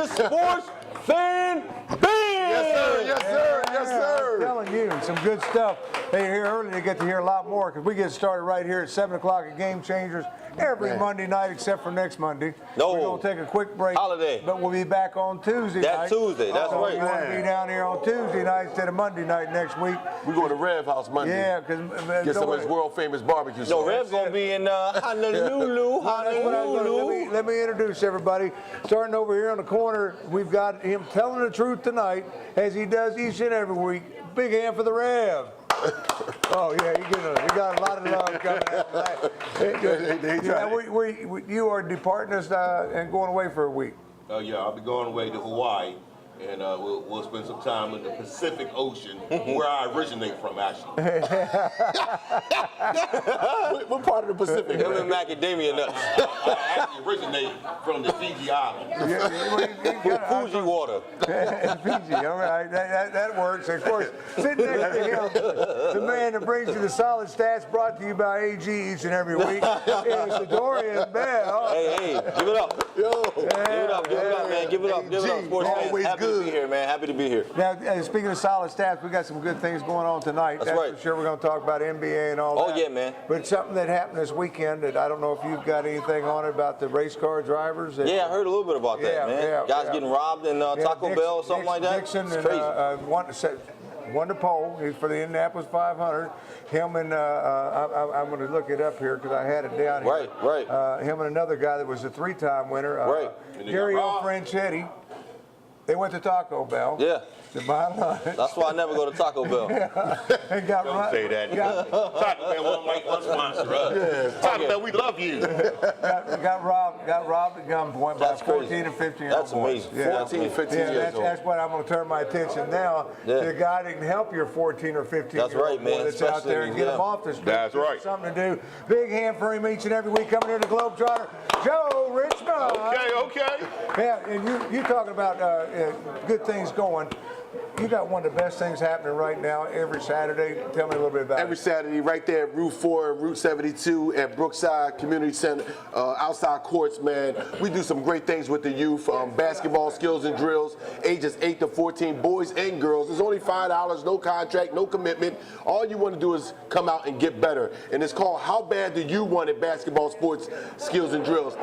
the sports fan band. Yes, sir. Yes, sir. Yes, sir. I'm telling you, some good stuff. Hey, here early, you get to hear a lot more because we get started right here at 7 o'clock at Game Changers every Monday night except for next Monday. No. We're going to take a quick break. Holiday. But we'll be back on Tuesday night. That Tuesday, that's so right. You want to be down here on Tuesday night instead of Monday night next week. We go to Rev House Monday. Yeah, because get some of his world famous barbecue. No, Rev's going to be in Honolulu. Let me introduce everybody. Starting over here on the corner, we've got him telling the truth tonight, as he does each and every week. Big hand for the Rev. Oh yeah, you got a lot of love coming out that. You are departing us and going away for a week. Yeah, I'll be going away to Hawaii, and we'll spend some time in the Pacific Ocean, where I originate from, actually. What part of the Pacific? Him and macadamia nuts. I actually originate from the Fiji Islands. Fuji water. Fiji, all right, that works. Of course, sitting next to him, the man that brings you the solid stats, brought to you by AG each and every week, is Dorian Bell. Hey, give it up. Yo. Give it up, man. Give it up. Sports fans. Always Happy to be here, man. Happy to be here. Now, speaking of solid stats, we got some good things going on tonight. That's right. For sure. We're going to talk about NBA and all that. Oh, yeah, man. But something that happened this weekend that I don't know if you've got anything on it about the race car drivers. Yeah, I heard a little bit about that, man. Guys getting robbed in Taco Bell or something like that. Dixon it's crazy. Won the pole. He's for the Indianapolis 500. Him and I'm going to look it up here because I had it down here. Right. Him and another guy that was a three-time winner. Gary Franchetti. They went to Taco Bell. Yeah. To buy lunch. That's why I never go to Taco Bell. They got Don't say that. Taco Bell won't make one sponsor us. Taco Bell, we love you. got robbed at gunpoint by 14 and 15 year old That's amazing. Yeah. 14, 15 years old. That's what I'm going to turn my attention now. Yeah. The guy that can help your 14 or 15 That's year old right, man. boy that's out there and get him off the street. That's right. Something to do. Big hand for him each and every week coming here to Globetrotter, Joe Richmond. Okay. Yeah, and you talking about good things going. You got one of the best things happening right now every Saturday. Tell me a little bit about Every it. Saturday, right there at Route 4 and Route 72 at Brookside Community Center, outside courts, man. We do some great things with the youth, basketball skills and drills, ages 8 to 14, boys and girls. It's only $5, no contract, no commitment. All you want to do is come out and get better. And it's called How Bad Do You Want It? Basketball, sports, skills, and drills.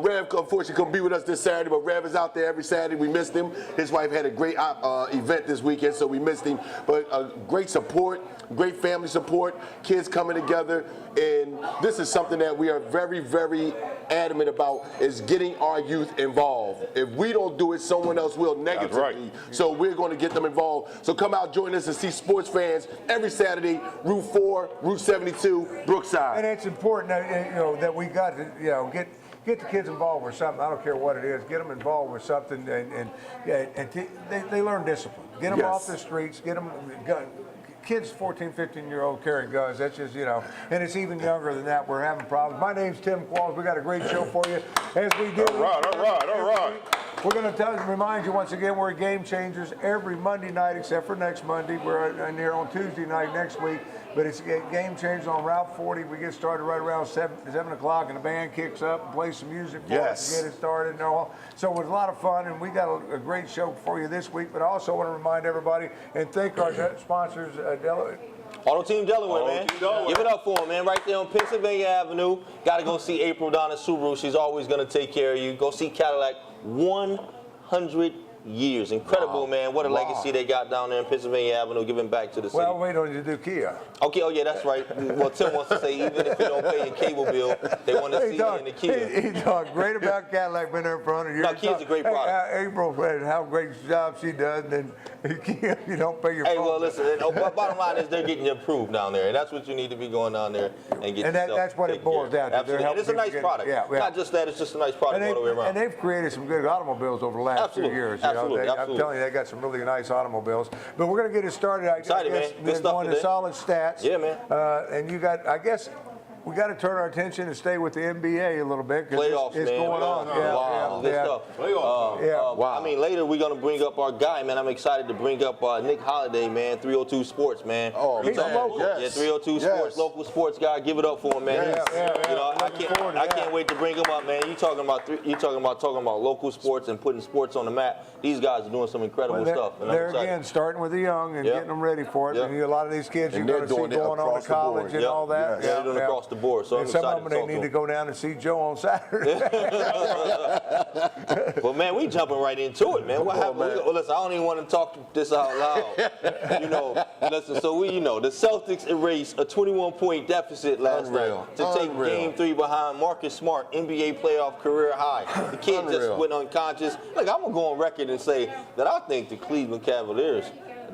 Rev, unfortunately, couldn't be with us this Saturday, but Rev is out there every Saturday. We missed him. His wife had a great event this weekend, so we missed him. But great support, great family support, kids coming together, and this is something that we are very, very adamant about, is getting our youth involved. If we don't do it, someone else will negatively. Right. So we're going to get them involved. So come out, join us, and see sports fans every Saturday, Route 4, Route 72, Brookside. And it's important that, that we got to get the kids involved with something. I don't care what it is. Get them involved with something, and they learn discipline. Get them off the streets. Get them kids 14, 15-year-old carrying guns. That's just, and it's even younger than that. We're having problems. My name's Tim Qualls. We got a great show for you, as we do. All right. We're going to remind you once again, we're Game Changers every Monday night except for next Monday. We're in here on Tuesday night next week. But it's Game Changers on Route 40. We get started right around 7 o'clock, and the band kicks up and plays some music for us to get it started and all. So it was a lot of fun, and we got a great show for you this week. But I also want to remind everybody and thank our sponsors, Auto Team Delaware, man. Give it up for them, man. Right there on Pennsylvania Avenue. Got to go see April down at Subaru. She's always going to take care of you. Go see Cadillac. 100 years. Incredible, man. What a legacy they got down there in Pennsylvania Avenue, giving back to the city. Well, we don't need to do Kia. Okay, oh yeah, that's right. Well, Tim wants to say, even if you don't pay your cable bill, they want to see you in the Kia. He talked great about Cadillac, been there for 100 years. No, Kia's a great product. April said how great job she does, and then Kia, you don't pay your phone. Hey, well, listen, bottom line is they're getting you approved down there, and that's what you need to be going down there and get yourself that's what it boils down to. Absolutely. And it's a nice product. Not just that, it's just a nice product all the way around. And they've created some good automobiles over the last few years. Absolutely. I'm telling you, they got some really nice automobiles. But we're going to get it started. Excited, man. Good stuff going today. to solid stats. Yeah, man. And you got, I guess, we got to turn our attention and stay with the NBA a little bit because Playoffs, it's man. going on. Wow, good stuff. Yeah. I mean, later we're gonna bring up our guy, man. I'm excited to bring up Nick Holiday, man. 302 Sports, man. Oh, He's man. local. Yes. Yeah, 302 Sports, local sports guy. Give it up for him, man. Yeah. You know, Looking forward to I that. can't wait to bring him up, man. You talking about local sports and putting sports on the map. These guys are doing some incredible stuff, and I'm They're excited. again starting with the young and Yep. getting them ready for it. Yep. And a lot of these kids And you're they're going to see doing it going on across to the board. college and Yep. all that. Yeah, they're doing it across the board. So and I'm some excited of them to they talk need to to him. go down and see Joe on Saturday. Well, man, we jumping right into it, man. What happened? Well, listen, I don't even want to talk this out loud. You know, listen. So the Celtics erased a 21-point deficit last night to take Game 3 behind Marcus Smart, NBA playoff career high. The kid just went unconscious. Look, I'm gonna go on record and say that I think the Cleveland Cavaliers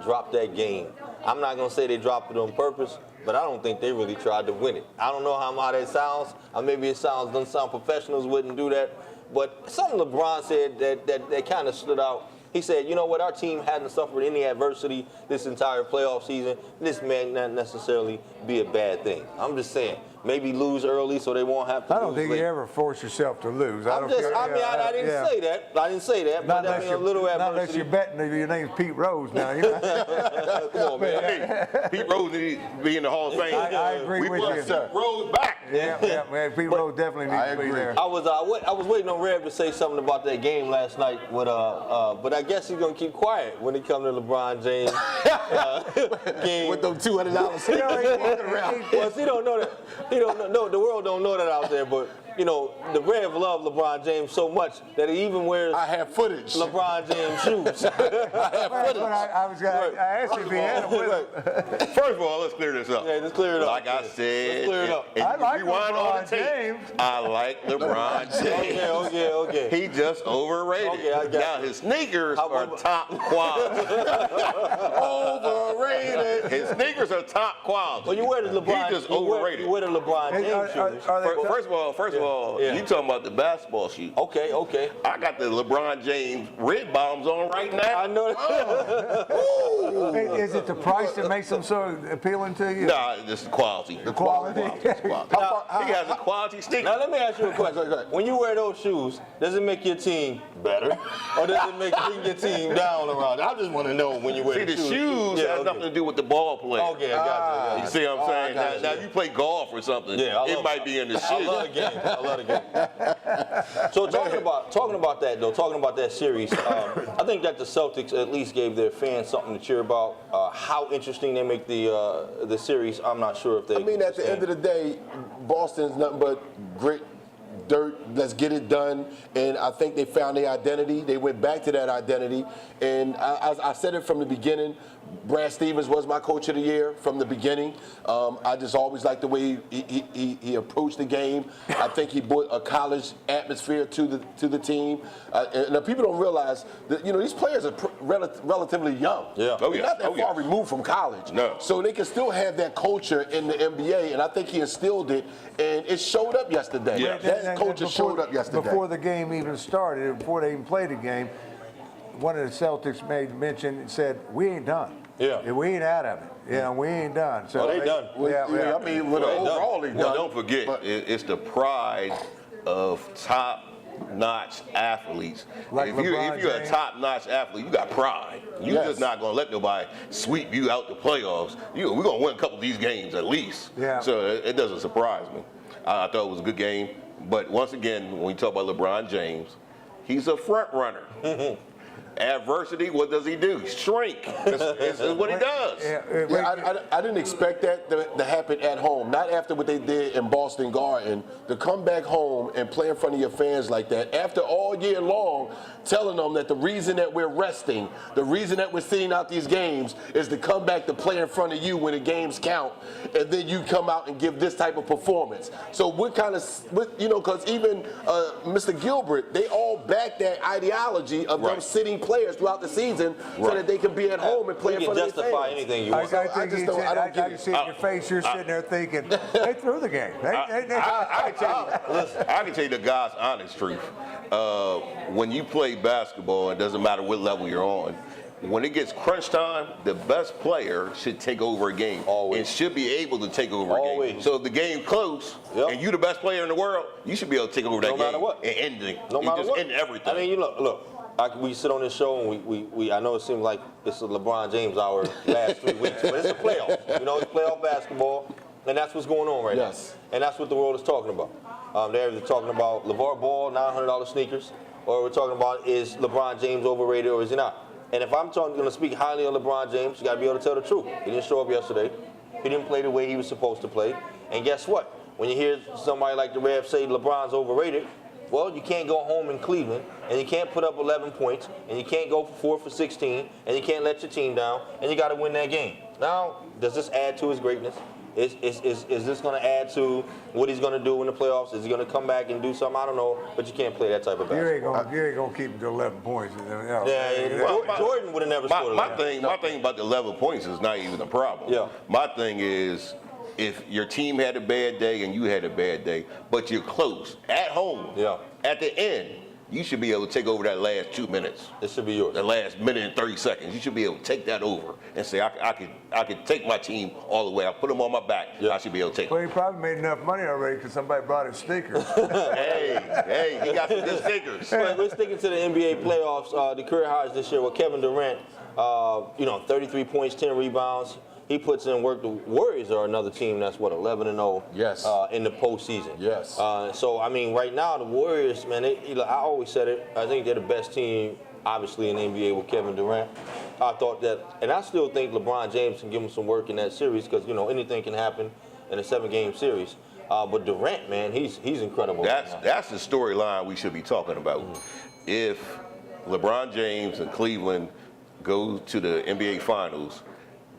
dropped that game. I'm not gonna say they dropped it on purpose, but I don't think they really tried to win it. I don't know how that sounds. Or maybe it doesn't sound professionals wouldn't do that. But something LeBron said that kind of stood out. He said, you know what, our team hasn't suffered any adversity this entire playoff season. This may not necessarily be a bad thing. I'm just saying, maybe lose early so they won't have to I don't lose think late. you ever force yourself to lose. I didn't say that. I didn't say that. Not But I unless, mean, a little not unless adversity. you're betting that your name's Pete Rose now. You know? Come on, man. Hey, Pete Rose needs to be in the Hall of Fame. I agree we with put you. Pete Rose back. yeah, man. Pete Rose definitely needs to be there. I was waiting on Rev to say something about that game last night with but I guess he's gonna keep quiet when it comes to LeBron James game. With them $200 walking around. Well, he don't know that. He don't know. The world don't know that out there. But you know, the Rev love LeBron James so much that he even wears I have footage. LeBron James shoes. I asked you if he had him with him. First of all, let's clear this up. Yeah, let's clear it up. Like I said, Let's clear it up. and I like rewind on LeBron the tape. James. I like LeBron James. Okay. He just overrated. Okay, I got now you. his sneakers How are about- top quality. Overrated. His sneakers are top quality. Well, you wear the LeBron. He just you overrated. wear the LeBron Hey, James shoes. are they First of all, Yeah. you talking about the basketball shoe. Okay. I got the LeBron James red bottoms on right now. I know that. Hey, is it the price that makes them so appealing to you? Nah, this is quality. The quality. He has a quality sneaker. Now let me ask you a question. When you wear those shoes, does it make your team better, or does it make your team down around? I just want to know when you wear See, the shoes Yeah, has okay. nothing to do with the ball play. Okay, I got you. You see what I'm saying? I got Now you. you play golf or something. Yeah, I it love might be in the I shoe. love the game. I love the game. So talking about that though, talking about that series, I think that the Celtics at least gave their fans something to cheer about. How interesting they make the series, I'm not sure if they. I mean, at the end of the day, Boston's nothing but grit, dirt, let's get it done. And I think they found their identity. They went back to that identity. And I said it from the beginning. Brad Stevens was my coach of the year from the beginning. I just always liked the way he approached the game. I think he brought a college atmosphere to the team. And people don't realize that these players are relatively young. Yeah. Oh, They're yeah. not that Oh, far yeah. removed from college. No. So they can still have that culture in the NBA, and I think he instilled it, and it showed up yesterday. Yeah. That culture showed up yesterday. Before the game even started, before they even played the game, one of the Celtics made mention and said, "We ain't done. Yeah. We ain't out of it. We ain't done." So Oh, they done. Yeah. I mean, with Well, overall, they Well, done. don't forget, But- it's the pride of top-notch athletes. Like if LeBron you're a James. top-notch athlete, you got pride. You're Yes. just not going to let nobody sweep you out the playoffs. We're going to win a couple of these games at least. Yeah. So it doesn't surprise me. I thought it was a good game. But once again, when you talk about LeBron James, he's a front runner. Adversity, what does he do? Shrink. It's what he does. I didn't expect that to happen at home. Not after what they did in Boston Garden. To come back home and play in front of your fans like that, after all year long telling them that the reason that we're resting, the reason that we're sitting out these games is to come back to play in front of you when the games count, and then you come out and give this type of performance. So what kind of, because even Mr. Gilbert, they all back that ideology of them Right. sitting players throughout the season so Right. that they can be at home and play in You can front of their justify fans. anything you I want. think I just don't- I don't get can it. see in your face you're sitting there thinking, they threw the game. I can tell you the God's honest truth. When you play basketball, it doesn't matter what level you're on, when it gets crunch time, the best player should take over a game. Always. And should be able to take over a game. Always. So if the game close and you the best player in the world, you should be able to take over that game. No matter what. And end it. No matter what. End everything. I mean, look. We sit on this show and we I know it seems like it's a LeBron James hour last 3 weeks, but it's a playoff. You know, it's playoff basketball, and that's what's going on right now. And that's what the world is talking about. They're either talking about LeVar Ball, $900 sneakers, or we're talking about is LeBron James overrated or is he not? And if I'm going to speak highly of LeBron James, you got to be able to tell the truth. He didn't show up yesterday. He didn't play the way he was supposed to play. And guess what? When you hear somebody like the Rev say LeBron's overrated, well, you can't go home in Cleveland, and you can't put up 11 points, and you can't go 4 for 16, and you can't let your team down, and you got to win that game. Now, does this add to his greatness? Is this going to add to what he's going to do in the playoffs? Is he going to come back and do something? I don't know, but you can't play that type of basketball. You ain't gonna keep him to 11 points. Jordan would have never scored. My thing about the 11 points is not even a problem. Yeah. My thing is, if your team had a bad day and you had a bad day, but you're close at home, at the end, you should be able to take over that last 2 minutes. It should be yours. The last minute and 30 seconds. You should be able to take that over and say, I could take my team all the way. I'll put them on my back. I should be able to take Well, them. he probably made enough money already because somebody brought his sneakers. Hey, he got some good sneakers. We're sticking to the NBA playoffs. The career highs this year with Kevin Durant, 33 points, 10 rebounds. He puts in work. The Warriors are another team that's 11-0. Yes. In the postseason. Yes. So I mean, right now the Warriors, man. I always said it. I think they're the best team, obviously, in the NBA with Kevin Durant. I thought that, and I still think LeBron James can give him some work in that series because anything can happen in a 7-game series. But Durant, man, he's incredible. That's the storyline we should be talking about. If LeBron James and Cleveland go to the NBA Finals,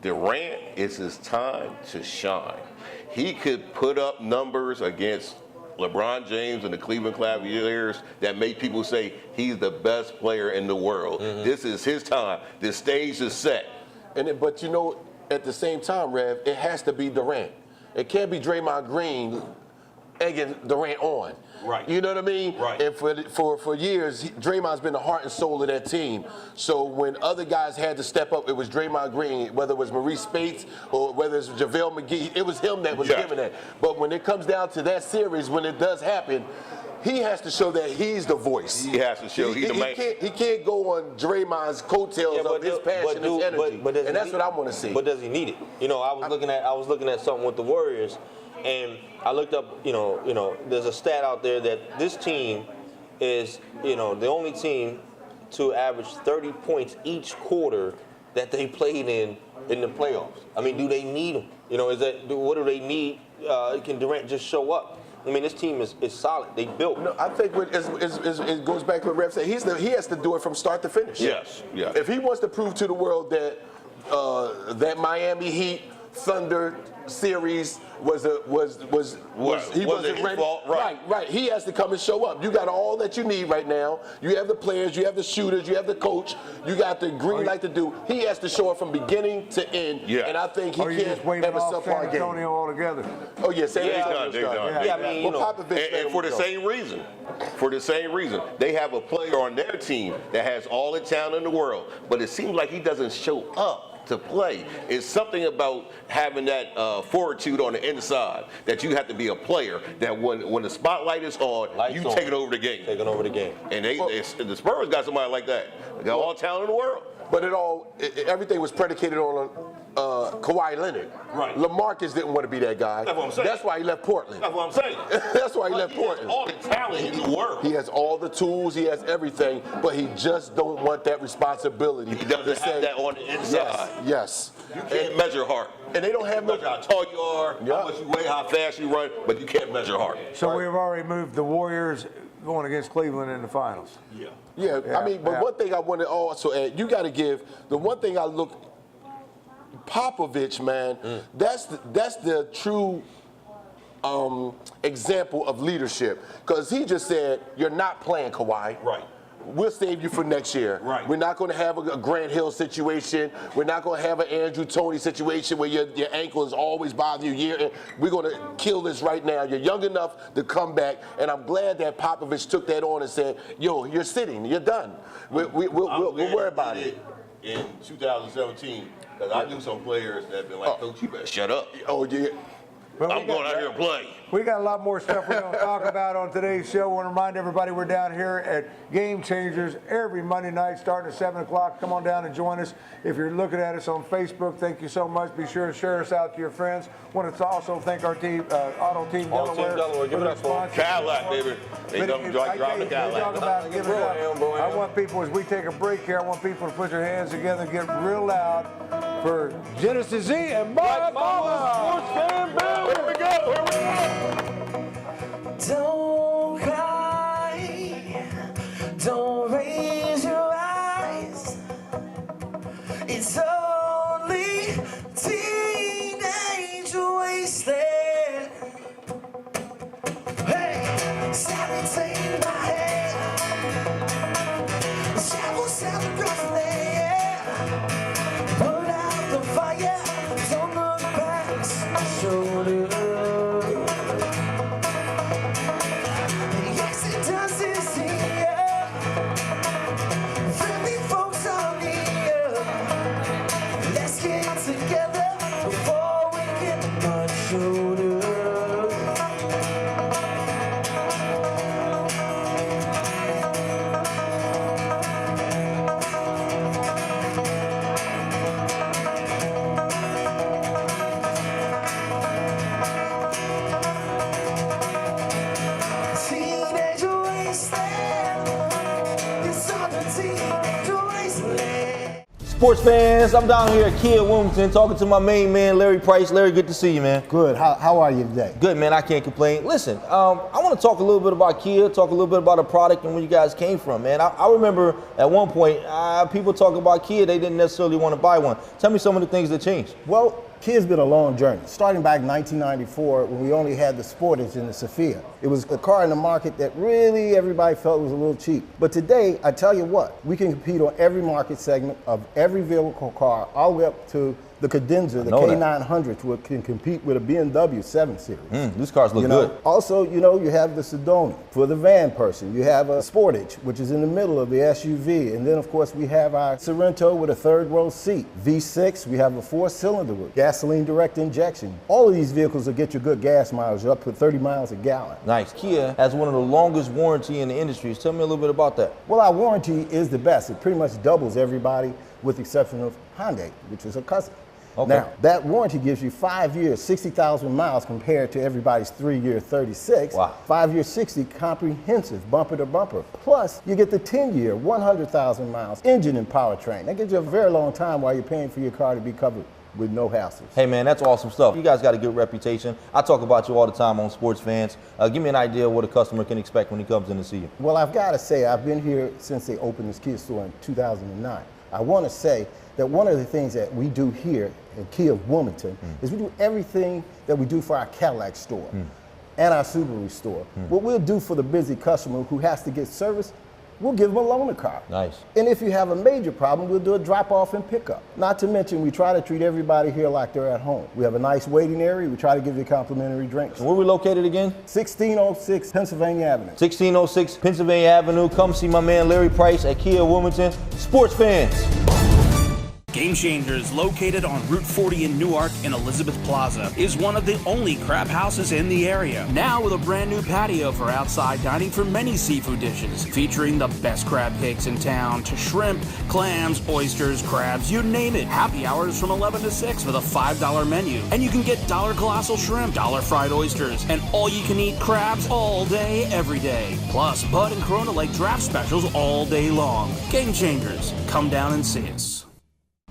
Durant is his time to shine. He could put up numbers against LeBron James and the Cleveland Cavaliers that make people say he's the best player in the world. This is his time. The stage is set. But at the same time, Rev, it has to be Durant. It can't be Draymond Green egging Durant on. Right. You know what I mean? Right. And for years, Draymond's been the heart and soul of that team. So when other guys had to step up, it was Draymond Green, whether it was Maurice Spates or whether it's JaVale McGee, it was him that was giving that. But when it comes down to that series, when it does happen, he has to show that he's the voice. He has to show he's the man. He can't go on Draymond's coattails of his passion, his energy. And that's what I want to see. But does he need it? I was looking at something with the Warriors. And I looked up, there's a stat out there that this team is, the only team to average 30 points each quarter that they played in the playoffs. I mean, do they need him? What do they need? Can Durant just show up? I mean, this team is solid. They built. No, I think it goes back to what Rev said. He has to do it from start to finish. Yes. If he wants to prove to the world that that Miami Heat Thunder series wasn't ready. Fault, right. He has to come and show up. You got all that you need right now. You have the players, you have the shooters, you have the coach, you got the green light to do. He has to show up from beginning to end. Yeah. And I think he Or you can't just waving have a off San subpar game. Antonio altogether. Oh yeah, San Antonio's they're done. done. Yeah, I mean, Popovich And for the same reason. For the same reason. They have a player on their team that has all the talent in the world, but it seems like he doesn't show up to play. It's something about having that fortitude on the inside that you have to be a player that when the spotlight is on, you take it over the game. Taking over the game. And the Spurs got somebody like that. They got all talent in the world. But everything was predicated on Kawhi Leonard. Right. LaMarcus didn't want to be that guy. That's what I'm saying. That's why he left Portland. That's what I'm saying. That's why he left He has Portland. all the talent in the world. He has all the tools, he has everything, but he just don't want that responsibility. He doesn't have that on the inside. Yes. You can't measure heart. And they don't have no. Measure how tall you are, how much you weigh, how fast you run, but you can't measure heart. So we've already moved the Warriors going against Cleveland in the finals. Yeah, I mean, but one thing I want to also add, you got to give the one thing I look. Popovich, man, that's the true example of leadership. Because he just said, you're not playing, Kawhi. Right. We'll save you for next year. Right. We're not going to have a Grant Hill situation. We're not going to have an Andrew Toney situation where your ankle is always bothering you. We're going to kill this right now. You're young enough to come back. And I'm glad that Popovich took that on and said, yo, you're sitting. You're done. We'll worry about it. in 2017, because I knew some players that have been like, Coach, you better shut up. Oh, yeah. But I'm going out here and play. We got a lot more stuff we're going to talk about on today's show. I want to remind everybody we're down here at Game Changers every Monday night starting at 7 o'clock. Come on down and join us. If you're looking at us on Facebook, thank you so much. Be sure to share us out to your friends. Want to also thank our team, Auto Team Delaware. Give it up for Cadillac, baby. They don't drive the Cadillac. I want people, as we take a break here, I want people to put their hands together and get real loud for Genesis Z and Black Mama. Sports Fan Bell. Here we go. Here we go. Don't cry, don't raise your eyes. It's only teenage wasted. Hey, Sally, take my hand. Shovel, shovel, girl, yeah. Put out the fire, don't look back, shoulder. Sports fans, I'm down here at Kia Wilmington talking to my main man, Larry Price. Larry, good to see you, man. Good. How are you today? Good, man. I can't complain. Listen, I want to talk a little bit about Kia, talk a little bit about the product and where you guys came from, man. I remember at one point, people talk about Kia, they didn't necessarily want to buy one. Tell me some of the things that changed. Well, Kia's been a long journey. Starting back in 1994, when we only had the Sportage and the Sophia. It was a car in the market that really everybody felt was a little cheap. But today, I tell you what, we can compete on every market segment of every vehicle car, all the way up to the Cadenza, the K900, which can compete with a BMW 7 Series. These cars look good. Also, you have the Sedona for the van person. You have a Sportage, which is in the middle of the SUV. And then, of course, we have our Sorento with a third row seat. V6, we have a 4-cylinder with gasoline direct injection. All of these vehicles will get you good gas mileage, up to 30 miles a gallon. Nice. Kia has one of the longest warranty in the industry. Tell me a little bit about that. Well, our warranty is the best. It pretty much doubles everybody with the exception of Hyundai, which is a customer. Okay. Now, that warranty gives you 5 years, 60,000 miles compared to everybody's 3-year 36. Wow. 5 year 60 comprehensive, bumper to bumper. Plus, you get the 10-year, 100,000 miles engine and powertrain. That gives you a very long time while you're paying for your car to be covered with no hassles. Hey, man, that's awesome stuff. You guys got a good reputation. I talk about you all the time on Sports Fans. Give me an idea of what a customer can expect when he comes in to see you. Well, I've got to say, I've been here since they opened this Kia store in 2009. I want to say that one of the things that we do here in Kia Wilmington is we do everything that we do for our Cadillac store and our Subaru store. What we'll do for the busy customer who has to get service, we'll give them a loaner car. Nice. And if you have a major problem, we'll do a drop-off and pickup. Not to mention, we try to treat everybody here like they're at home. We have a nice waiting area. We try to give you complimentary drinks. Where are we located again? 1606 Pennsylvania Avenue. 1606 Pennsylvania Avenue. Come see my man Larry Price at Kia Wilmington. Sports Fans. Game Changers, located on Route 40 in Newark and Elizabeth Plaza, is one of the only crab houses in the area. Now with a brand new patio for outside dining for many seafood dishes, featuring the best crab cakes in town, to shrimp, clams, oysters, crabs, you name it. Happy hours from 11 to 6 with a $5 menu. And you can get $1 colossal shrimp, $1 fried oysters, and all-you-can-eat crabs all day, every day. Plus, Bud and Corona Lake draft specials all day long. Game Changers, come down and see us.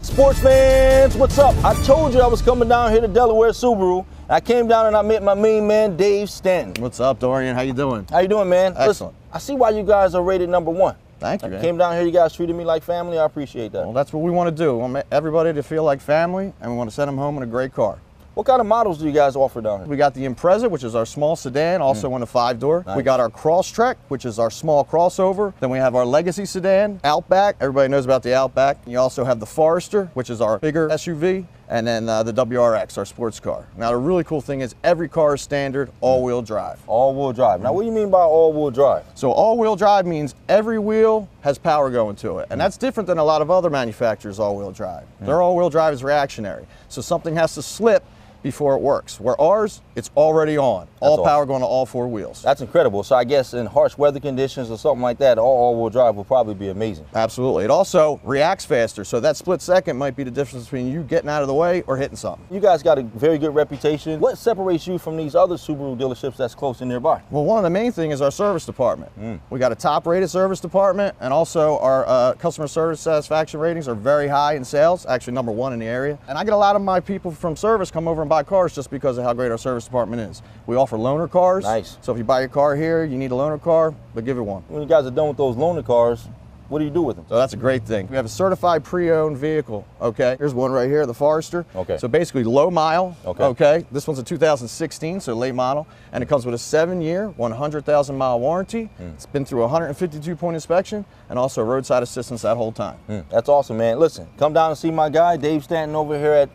Sports fans, what's up? I told you I was coming down here to Delaware Subaru. I came down and I met my main man, Dave Stanton. What's up, Dorian? How you doing? How you doing, man? Excellent. Listen, I see why you guys are rated #1. Thank you, I man. came down here, you guys treated me like family. I appreciate that. Well, that's what we want to do. We want everybody to feel like family, and we want to send them home in a great car. What kind of models do you guys offer down here? We got the Impreza, which is our small sedan, also in a 5-door. Nice. We got our Crosstrek, which is our small crossover. Then we have our Legacy sedan, Outback. Everybody knows about the Outback. You also have the Forester, which is our bigger SUV. and then the WRX, our sports car. Now the really cool thing is every car is standard all-wheel drive. All-wheel drive. Now, what do you mean by all-wheel drive? So all-wheel drive means every wheel has power going to it, and that's different than a lot of other manufacturers' all-wheel drive. Their all-wheel drive is reactionary, so something has to slip before it works. Where ours, it's already on. All power going to all 4 wheels. That's incredible. So I guess in harsh weather conditions or something like that, all-wheel drive will probably be amazing. Absolutely. It also reacts faster, so that split second might be the difference between you getting out of the way or hitting something. You guys got a very good reputation. What separates you from these other Subaru dealerships that's close and nearby? Well, one of the main things is our service department. We got a top-rated service department, and also our customer service satisfaction ratings are very high in sales, actually #1 in the area. And I get a lot of my people from service come over and buy cars just because of how great our service department is. We offer loaner cars. Nice. So if you buy your car here, you need a loaner car, but give it one. When you guys are done with those loaner cars, what do you do with them? So that's a great thing. We have a certified pre-owned vehicle, okay? Here's one right here, the Forester. Okay. So basically low mile, okay. This one's a 2016, so late model, and it comes with a 7-year, 100,000 mile warranty. It's been through a 152-point inspection, and also roadside assistance that whole time. That's awesome, man. Listen, come down and see my guy, Dave Stanton, over here at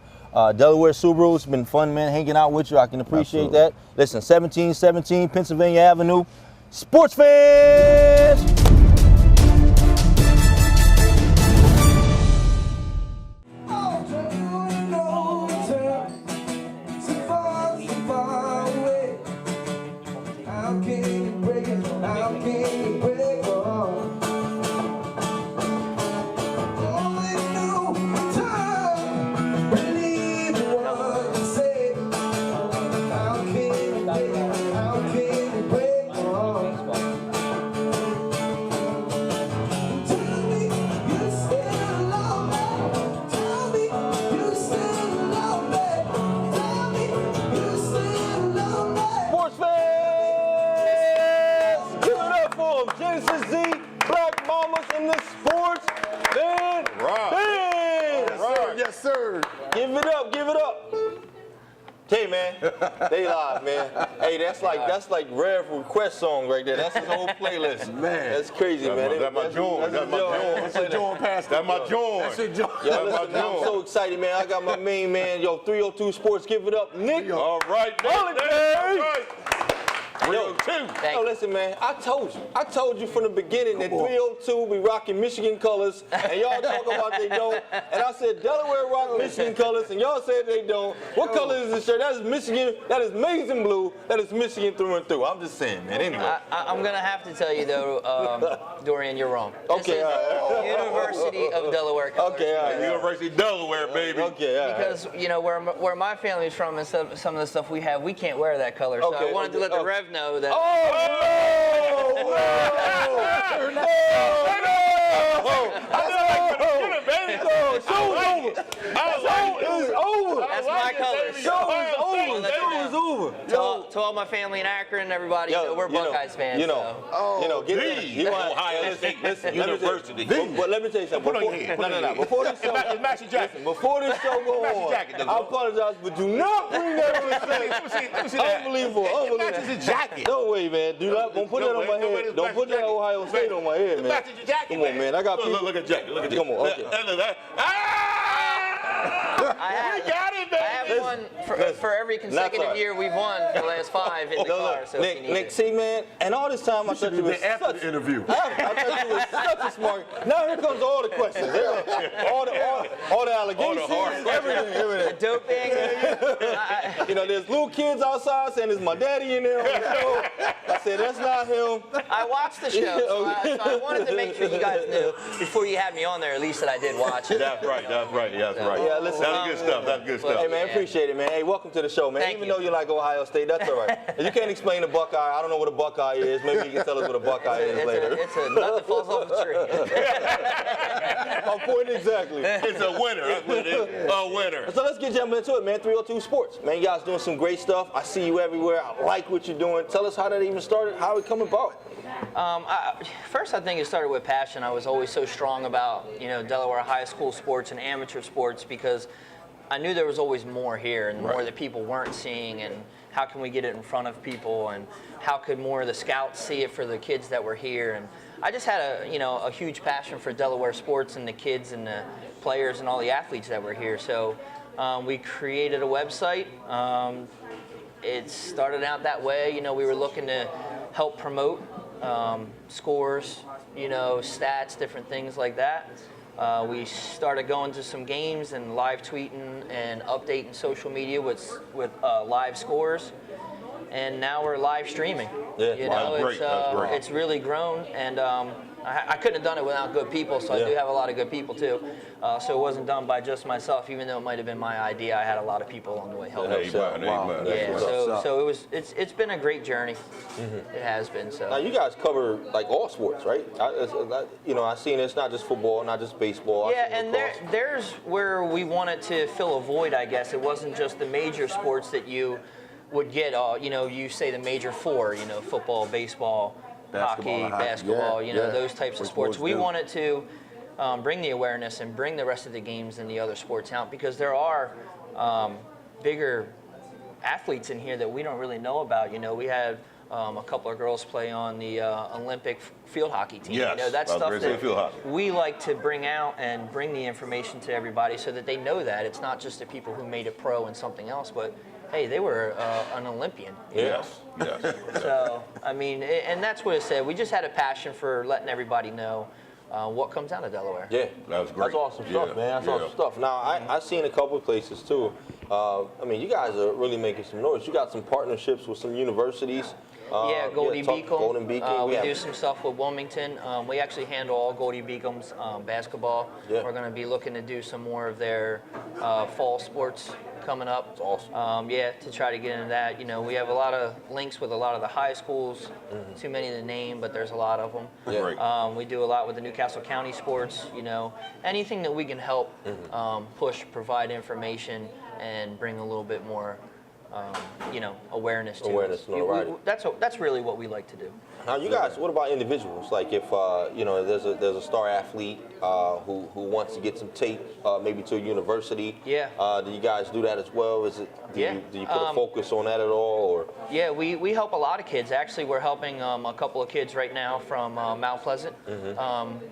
Delaware Subaru. It's been fun, man, hanging out with you. I can appreciate that. Listen, 1717 Pennsylvania Avenue. Sports fans! Give it up, give it up. Hey man, they live, man. Hey, that's like Rev request song right there. That's his whole playlist. Man, that's crazy, man. That's my joint. That's my joint. That's a joint past. That's my joint. That's a joint. Yo, listen, man, I'm so excited, man. I got my main man, 302 Sports. Give it up, Nick. All right, man. All right. 302. Yo, listen, man, I told you from the beginning that 302 be rocking Michigan colors, and y'all talk about they don't. And I said Delaware rock Michigan colors, and y'all said they don't. What color is this shirt? That is Michigan. That is maize and blue. That is Michigan through and through. I'm just saying, man. Anyway, I'm gonna have to tell you though, Dorian, you're wrong. Okay, this is University of Delaware colors. Okay, all right. University of Delaware, baby. Okay, all right. Because you know where my family's from and some of the stuff we have, we can't wear that color. So I wanted to let the Rev know that. That's my color. Show's over. To all my family in Akron and everybody, we're Buckeyes fans. Ohio State University. But let me tell you something. Before this show, before this show go on, I apologize, but do not bring that on the stage. Unbelievable. Matches jacket. No way, man. Don't put that on my head. Don't put that Ohio State on my head, man. Matches your jacket. Come on, man. I got people. Look at jacket. Look at Come on. Okay. I have one for every consecutive year we've won for the last 5 in the car. So Nick, see, man, and all this time I thought you was after the interview. I thought you was such a smart. Now here comes all the questions. All the allegations, everything. Doping. There's little kids outside saying, "Is my daddy in there on the show?" I said, "That's not him." I watched the show, so I wanted to make sure you guys knew before you had me on there, at least that I did watch it. That's right. Yeah, listen, that's good stuff. That's good stuff. Hey, man, appreciate it, man. Hey, welcome to the show, man. Even though you like Ohio State, that's all right. If you can't explain the Buckeye, I don't know what a Buckeye is. Maybe you can tell us what a Buckeye is later. It's a nut that falls off a tree. My point exactly. It's a winner. That's what it is. A winner. So let's get jumping into it, man. 302 Sports. Man, you guys doing some great stuff. I see you everywhere. I like what you're doing. Tell us how that even started, how it come about. First, I think it started with passion. I was always so strong about, Delaware high school sports and amateur sports because I knew there was always more here and more that people weren't seeing, and how can we get it in front of people, and how could more of the scouts see it for the kids that were here. And I just had a huge passion for Delaware sports and the kids and the players and all the athletes that were here. So We created a website. It started out that way. You know, we were looking to help promote scores, you know, stats, different things like that. We started going to some games and live tweeting and updating social media with live scores. And now we're live streaming. Yeah. You Wow, know, that's great. it's really grown, and I couldn't have done it without good people. So I do have a lot of good people too. So it wasn't done by just myself, even though it might have been my idea. I had a lot of people along the way helping. Amen, amen. Yeah, That's so it's been a great journey. It has been. Now So you guys cover like all sports, right? You know, I've seen it's not just football, not just baseball. yeah, and there's where we wanted to fill a void. I guess it wasn't just the major sports that you would get. You know, you say the major four. You know, football, baseball, hockey, basketball. You know, those types of sports. We wanted to bring the awareness and bring the rest of the games and the other sports out, because there are bigger athletes in here that we don't really know about. You know, we had a couple of girls play on the Olympic field hockey team. Yes, you know, that's I was stuff ready to say field that hockey. we like to bring out and bring the information to everybody so that they know that it's not just the people who made it pro and something else, but hey, they were an Olympian. Yes, yes. So, I mean, and that's what it said. We just had a passion for letting everybody know what comes out of Delaware. Yeah, That was great. That's awesome stuff, Yeah, man. That's yeah. awesome stuff. Now, I've seen a couple of places too. I mean, you guys are really making some noise. You got some partnerships with some universities. Yeah, Goldie Beacom. Golden Beacom. We have- do some stuff with Wilmington. We actually handle all Goldie Beacom's basketball. Yeah. We're going to be looking to do some more of their fall sports coming up. That's awesome. Yeah, to try to get into that. You know, we have a lot of links with a lot of the high schools. Too many to name, but there's a lot of them. Yeah. Great. We do a lot with the Newcastle County sports. You know, anything that we can help push, provide information, and bring a little bit more, you know, awareness to Awareness, us. notoriety. That's really what we like to do. Now, you guys, what about individuals? Like if you know, there's a star athlete who wants to get some tape, maybe to a university. Yeah. Do you guys do that as well? Is it? Do you put a focus on that at all, or? Yeah, we help a lot of kids. Actually, we're helping a couple of kids right now from Mount Pleasant.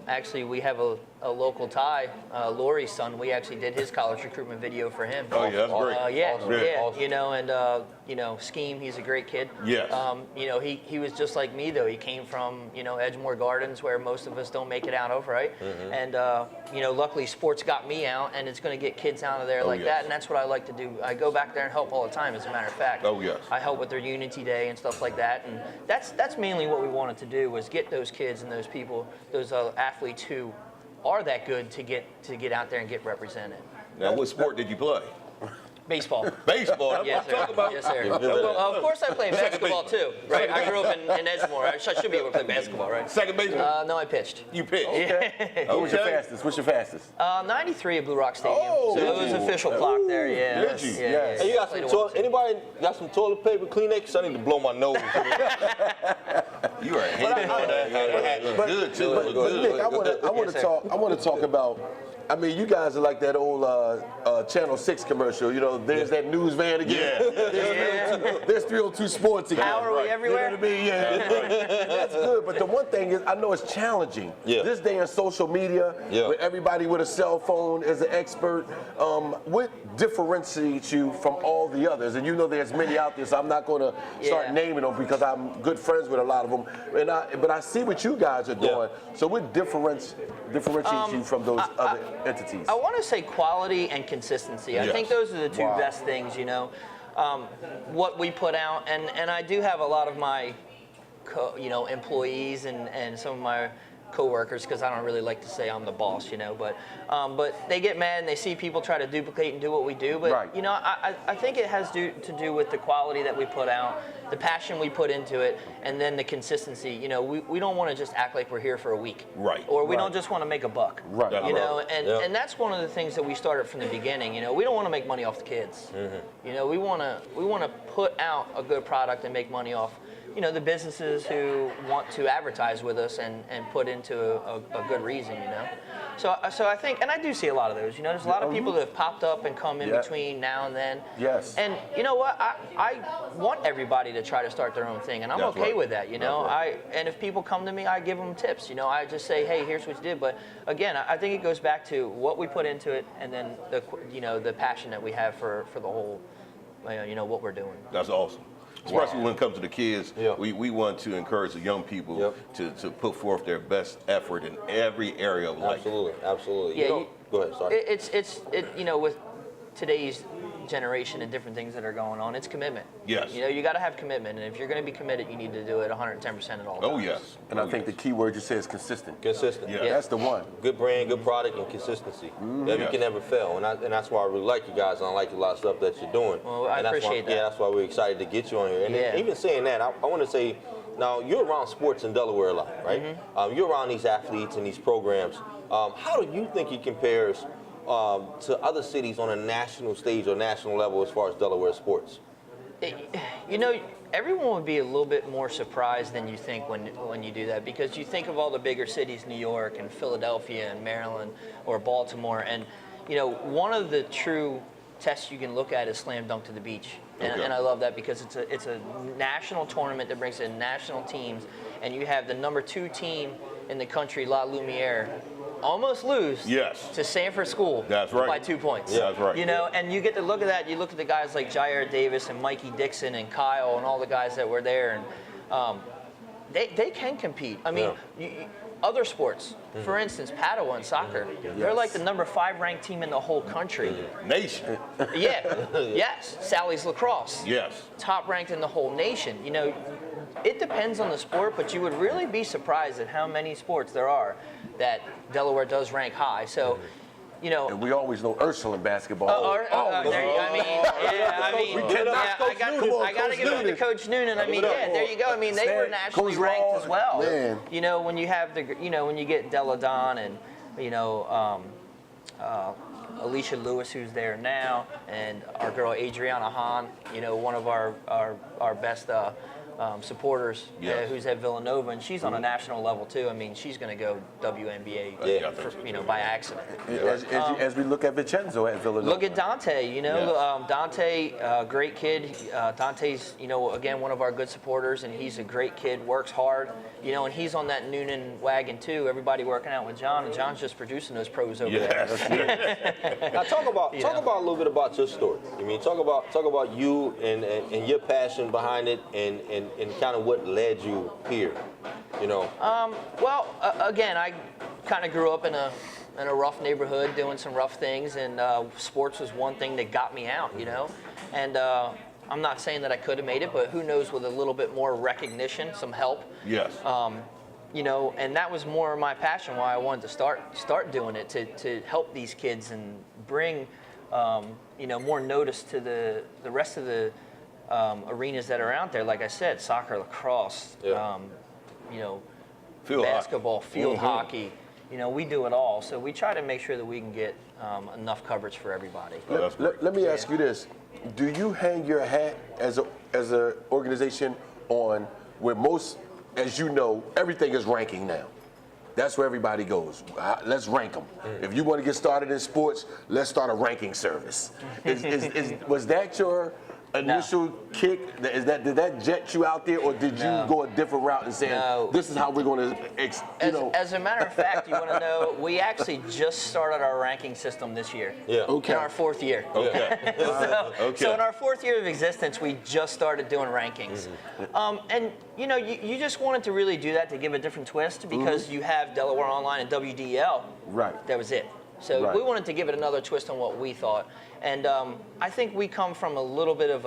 Actually, we have a local tie, Lori's son. We actually did his college recruitment video for him. Oh, yeah, that's great. Yeah, Awesome. yeah. Awesome. You know, and you know, Scheme, he's a great kid. Yes. You know, he was just like me though. He came from, you know, Edgemoor Gardens, where most of us don't make it out of, right? And you know, luckily sports got me out, and it's going to get kids out of there like yes. that, and that's what I like to do. I go back there and help all the time. As a matter of fact. Oh, yes. I help with their Unity Day and stuff like that, and that's mainly what we wanted to do, was get those kids and those people, those athletes who are that good to get out there and get represented. Now, what sport did you play? Baseball. Baseball. That's Yes, what sir. I'm talking about. Yes, sir. Well, of course, I play basketball too. Right. I grew up in Edgemoor. I should be able to play basketball, right? Second baseman. No, I pitched. You pitched. What was your fastest? What's your fastest? 93 at Blue Rock Stadium. Oh, so it was official clock there. Yeah. Did you? Yeah, Yes. Hey, you got Played some a toilet? Anybody got some toilet paper, Kleenex? I need to blow my nose. You are a hater on that. Look good too. But Look Nick, good. I want Yes, to sir. talk. I want to talk about. I mean, you guys are like that old Channel 6 commercial. You know, there's that news van again. Yeah. There's 302 Sports again. How are we Right. everywhere? You know what I mean? Yeah. That's good. But the one thing is, I know it's challenging. Yeah. This day in social media, Yeah. where everybody with a cell phone is an expert, what differentiates you from all the others? And you know there's many out there, so I'm not going to start Yeah. naming them because I'm good friends with a lot of them. But I see what you guys are doing. So what differentiates you from those other entities? I want to say quality and consistency. I Yes. think those are the two Wow. best things, you know. What we put out, and I do have a lot of my, employees and some of my co-workers, because I don't really like to say I'm the boss, you know, but they get mad and they see people try to duplicate and do what we do. But Right. you know, I think it has to do with the quality that we put out, the passion we put into it, and then the consistency. You know, we don't want to just act like we're here for a week, Right. Or we Right. don't just want to make a buck, Right. That's You right. know, Yeah. and that's one of the things that we started from the beginning. You know, we don't want to make money off the kids. You know, we want to put out a good product and make money off, you know, the businesses who want to advertise with us and put into a good reason, you know. So I think, and I do see a lot of those. You know, there's a lot of people that have popped up and come in between now and then. Yes. And you know what? I want everybody to try to start their own thing, and I'm okay with that. You know, and if people come to me, I give them tips. You know, I just say, hey, here's what you did. But again, I think it goes back to what we put into it, and then the passion that we have for the whole, what we're doing. That's awesome. Especially when it comes to the kids, we want to encourage the young people to put forth their best effort in every area of life. Absolutely. Yeah, Go ahead. Sorry. It's with today's generation and different things that are going on, it's commitment. Yes. You know, you got to have commitment, and if you're going to be committed, you need to do it 110% at all times. Oh yes. And I think the key word you say is consistent. Consistent. Yeah. That's the one. Good brand, good product, and consistency. That you can never fail. And that's why I really like you guys, and I like a lot of stuff that you're doing. Well, I and that's appreciate why, that. Yeah, that's why we're excited to get you on here. And then even saying that, I want to say, now you're around sports in Delaware a lot, right? You're around these athletes and these programs. How do you think it compares to other cities on a national stage or national level as far as Delaware sports? You know, everyone would be a little bit more surprised than you think when you do that, because you think of all the bigger cities, New York and Philadelphia and Maryland or Baltimore, and you know, one of the true tests you can look at is slam dunk to the beach. And I love that because it's a national tournament that brings in national teams, and you have the number 2 team in the country, La Lumiere, almost lose to Sanford School by 2 points. Yeah, that's right. You know, and you get to look at that. You look at the guys like Jair Davis and Mikey Dixon and Kyle and all the guys that were there, and they can compete. I mean, other sports, for instance, paddle and soccer, they're like the number 5 ranked team in the whole country. Nation. Yes. Sally's lacrosse. Yes. Top ranked in the whole nation. You know, it depends on the sport, but you would really be surprised at how many sports there are that Delaware does rank high. So, you know, And we always know Ursula in basketball. there you go. I got to give it to Coach Noonan. I mean, there you go. I mean, they were nationally Coach ranked Raw, as well. man. You know, when you have when you get Deladon and, Alicia Lewis, who's there now, and our girl Adriana Hahn, you know, one of our best supporters, who's at Villanova, and she's on a national level too. I mean, she's going to go WNBA, by accident. As we look at Vincenzo at Villanova. Look at Dante. You know, Dante, great kid. Dante's, again, one of our good supporters, and he's a great kid. Works hard. You know, and he's on that Noonan wagon too. Everybody working out with John, and John's just producing those pros over there. Now talk about a little bit about your story. I mean, talk about you and your passion behind it, and kind of what led you here. You know. Again, I kind of grew up in a rough neighborhood, doing some rough things, and sports was one thing that got me out. You know, and I'm not saying that I could have made it, but who knows, with a little bit more recognition, some help. Yes. And that was more my passion, why I wanted to start doing it, to help these kids and bring, more notice to the rest of the arenas that are out there. Like I said, soccer, lacrosse, Field basketball, hockey. field hockey. You know, we do it all. So we try to make sure that we can get enough coverage for everybody. Let me ask you this. Do you hang your hat as a organization on where most, as you know, everything is ranking now? That's where everybody goes. Let's rank them. If you want to get started in sports, let's start a ranking service. Was that your initial kick? Did that jet you out there, or did you go a different route and say, this is how we're going to, As a matter of fact, you want to know, we actually just started our ranking system this year. Yeah. Okay. In our 4th year. Okay. So in our 4th year of existence, we just started doing rankings. And you just wanted to really do that to give a different twist, because you have Delaware Online and WDL. Right. That was it. So we wanted to give it another twist on what we thought. And I think we come from a little bit of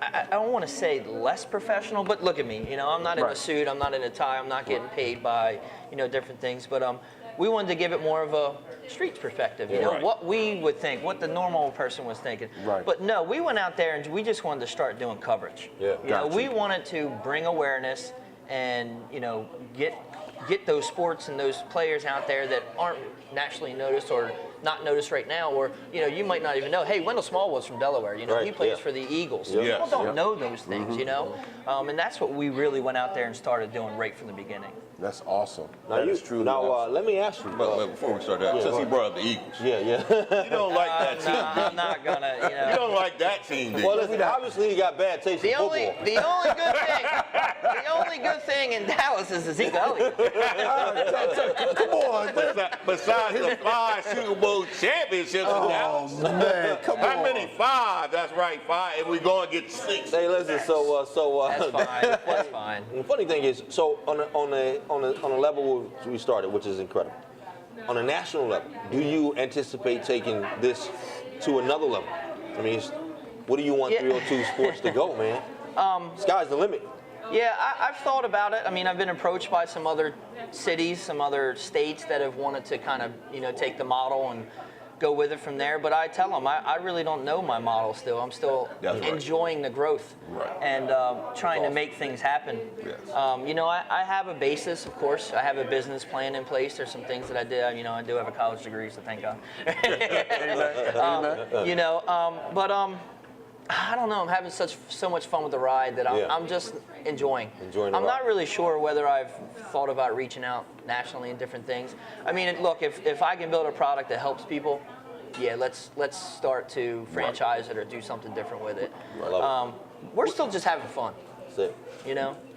I don't want to say less professional, but look at me. I'm not in a suit, I'm not in a tie, I'm not getting paid by, different things. But we wanted to give it more of a streets perspective, what we would think, what the normal person was thinking. Right. But no, we went out there and we just wanted to start doing coverage. Yeah. We wanted to bring awareness and, get get those sports and those players out there that aren't nationally noticed or not noticed right now, or you might not even know. Hey, Wendell Small was from Delaware. Right, he plays yeah. for the Eagles. Yeah. People don't Yeah. know those things, and that's what we really went out there and started doing right from the beginning. That's awesome. Now, That is truly now awesome. let me ask you. But before we start that, Yeah, since go he ahead. brought up the Eagles, Yeah. you don't like that team. No, I'm not gonna. You don't like that team, do you? Well, listen, obviously you got bad taste in The only football. the only good thing in Dallas is Zeke Elliott. Come on, man. Besides the 5 Super Bowl championships in Dallas. Man, come on. How many? 5. That's right, 5. And we're going to get 6. Hey, listen. That's fine. That's fine. The funny thing is, so on a level we started, which is incredible. On a national level, do you anticipate taking this to another level? I mean, what do you want Yeah. 302 Sports to go, man? Sky's the limit. Yeah, I've thought about it. I mean, I've been approached by some other cities, some other states that have wanted to kind of, take the model and go with it from there. But I tell them, I really don't know my model still. I'm still That's right. enjoying the growth and trying to make things happen. Yes. I have a basis, of course. I have a business plan in place. There's some things that I did. I do have a college degree, so thank God. But I don't know. I'm having so much fun with the ride that I'm just enjoying. Enjoying the I'm ride. not really sure whether I've thought about reaching out nationally and different things. I mean, look, if I can build a product that helps people, yeah, let's start to franchise it or do something different with it. We're still just having fun. That's it.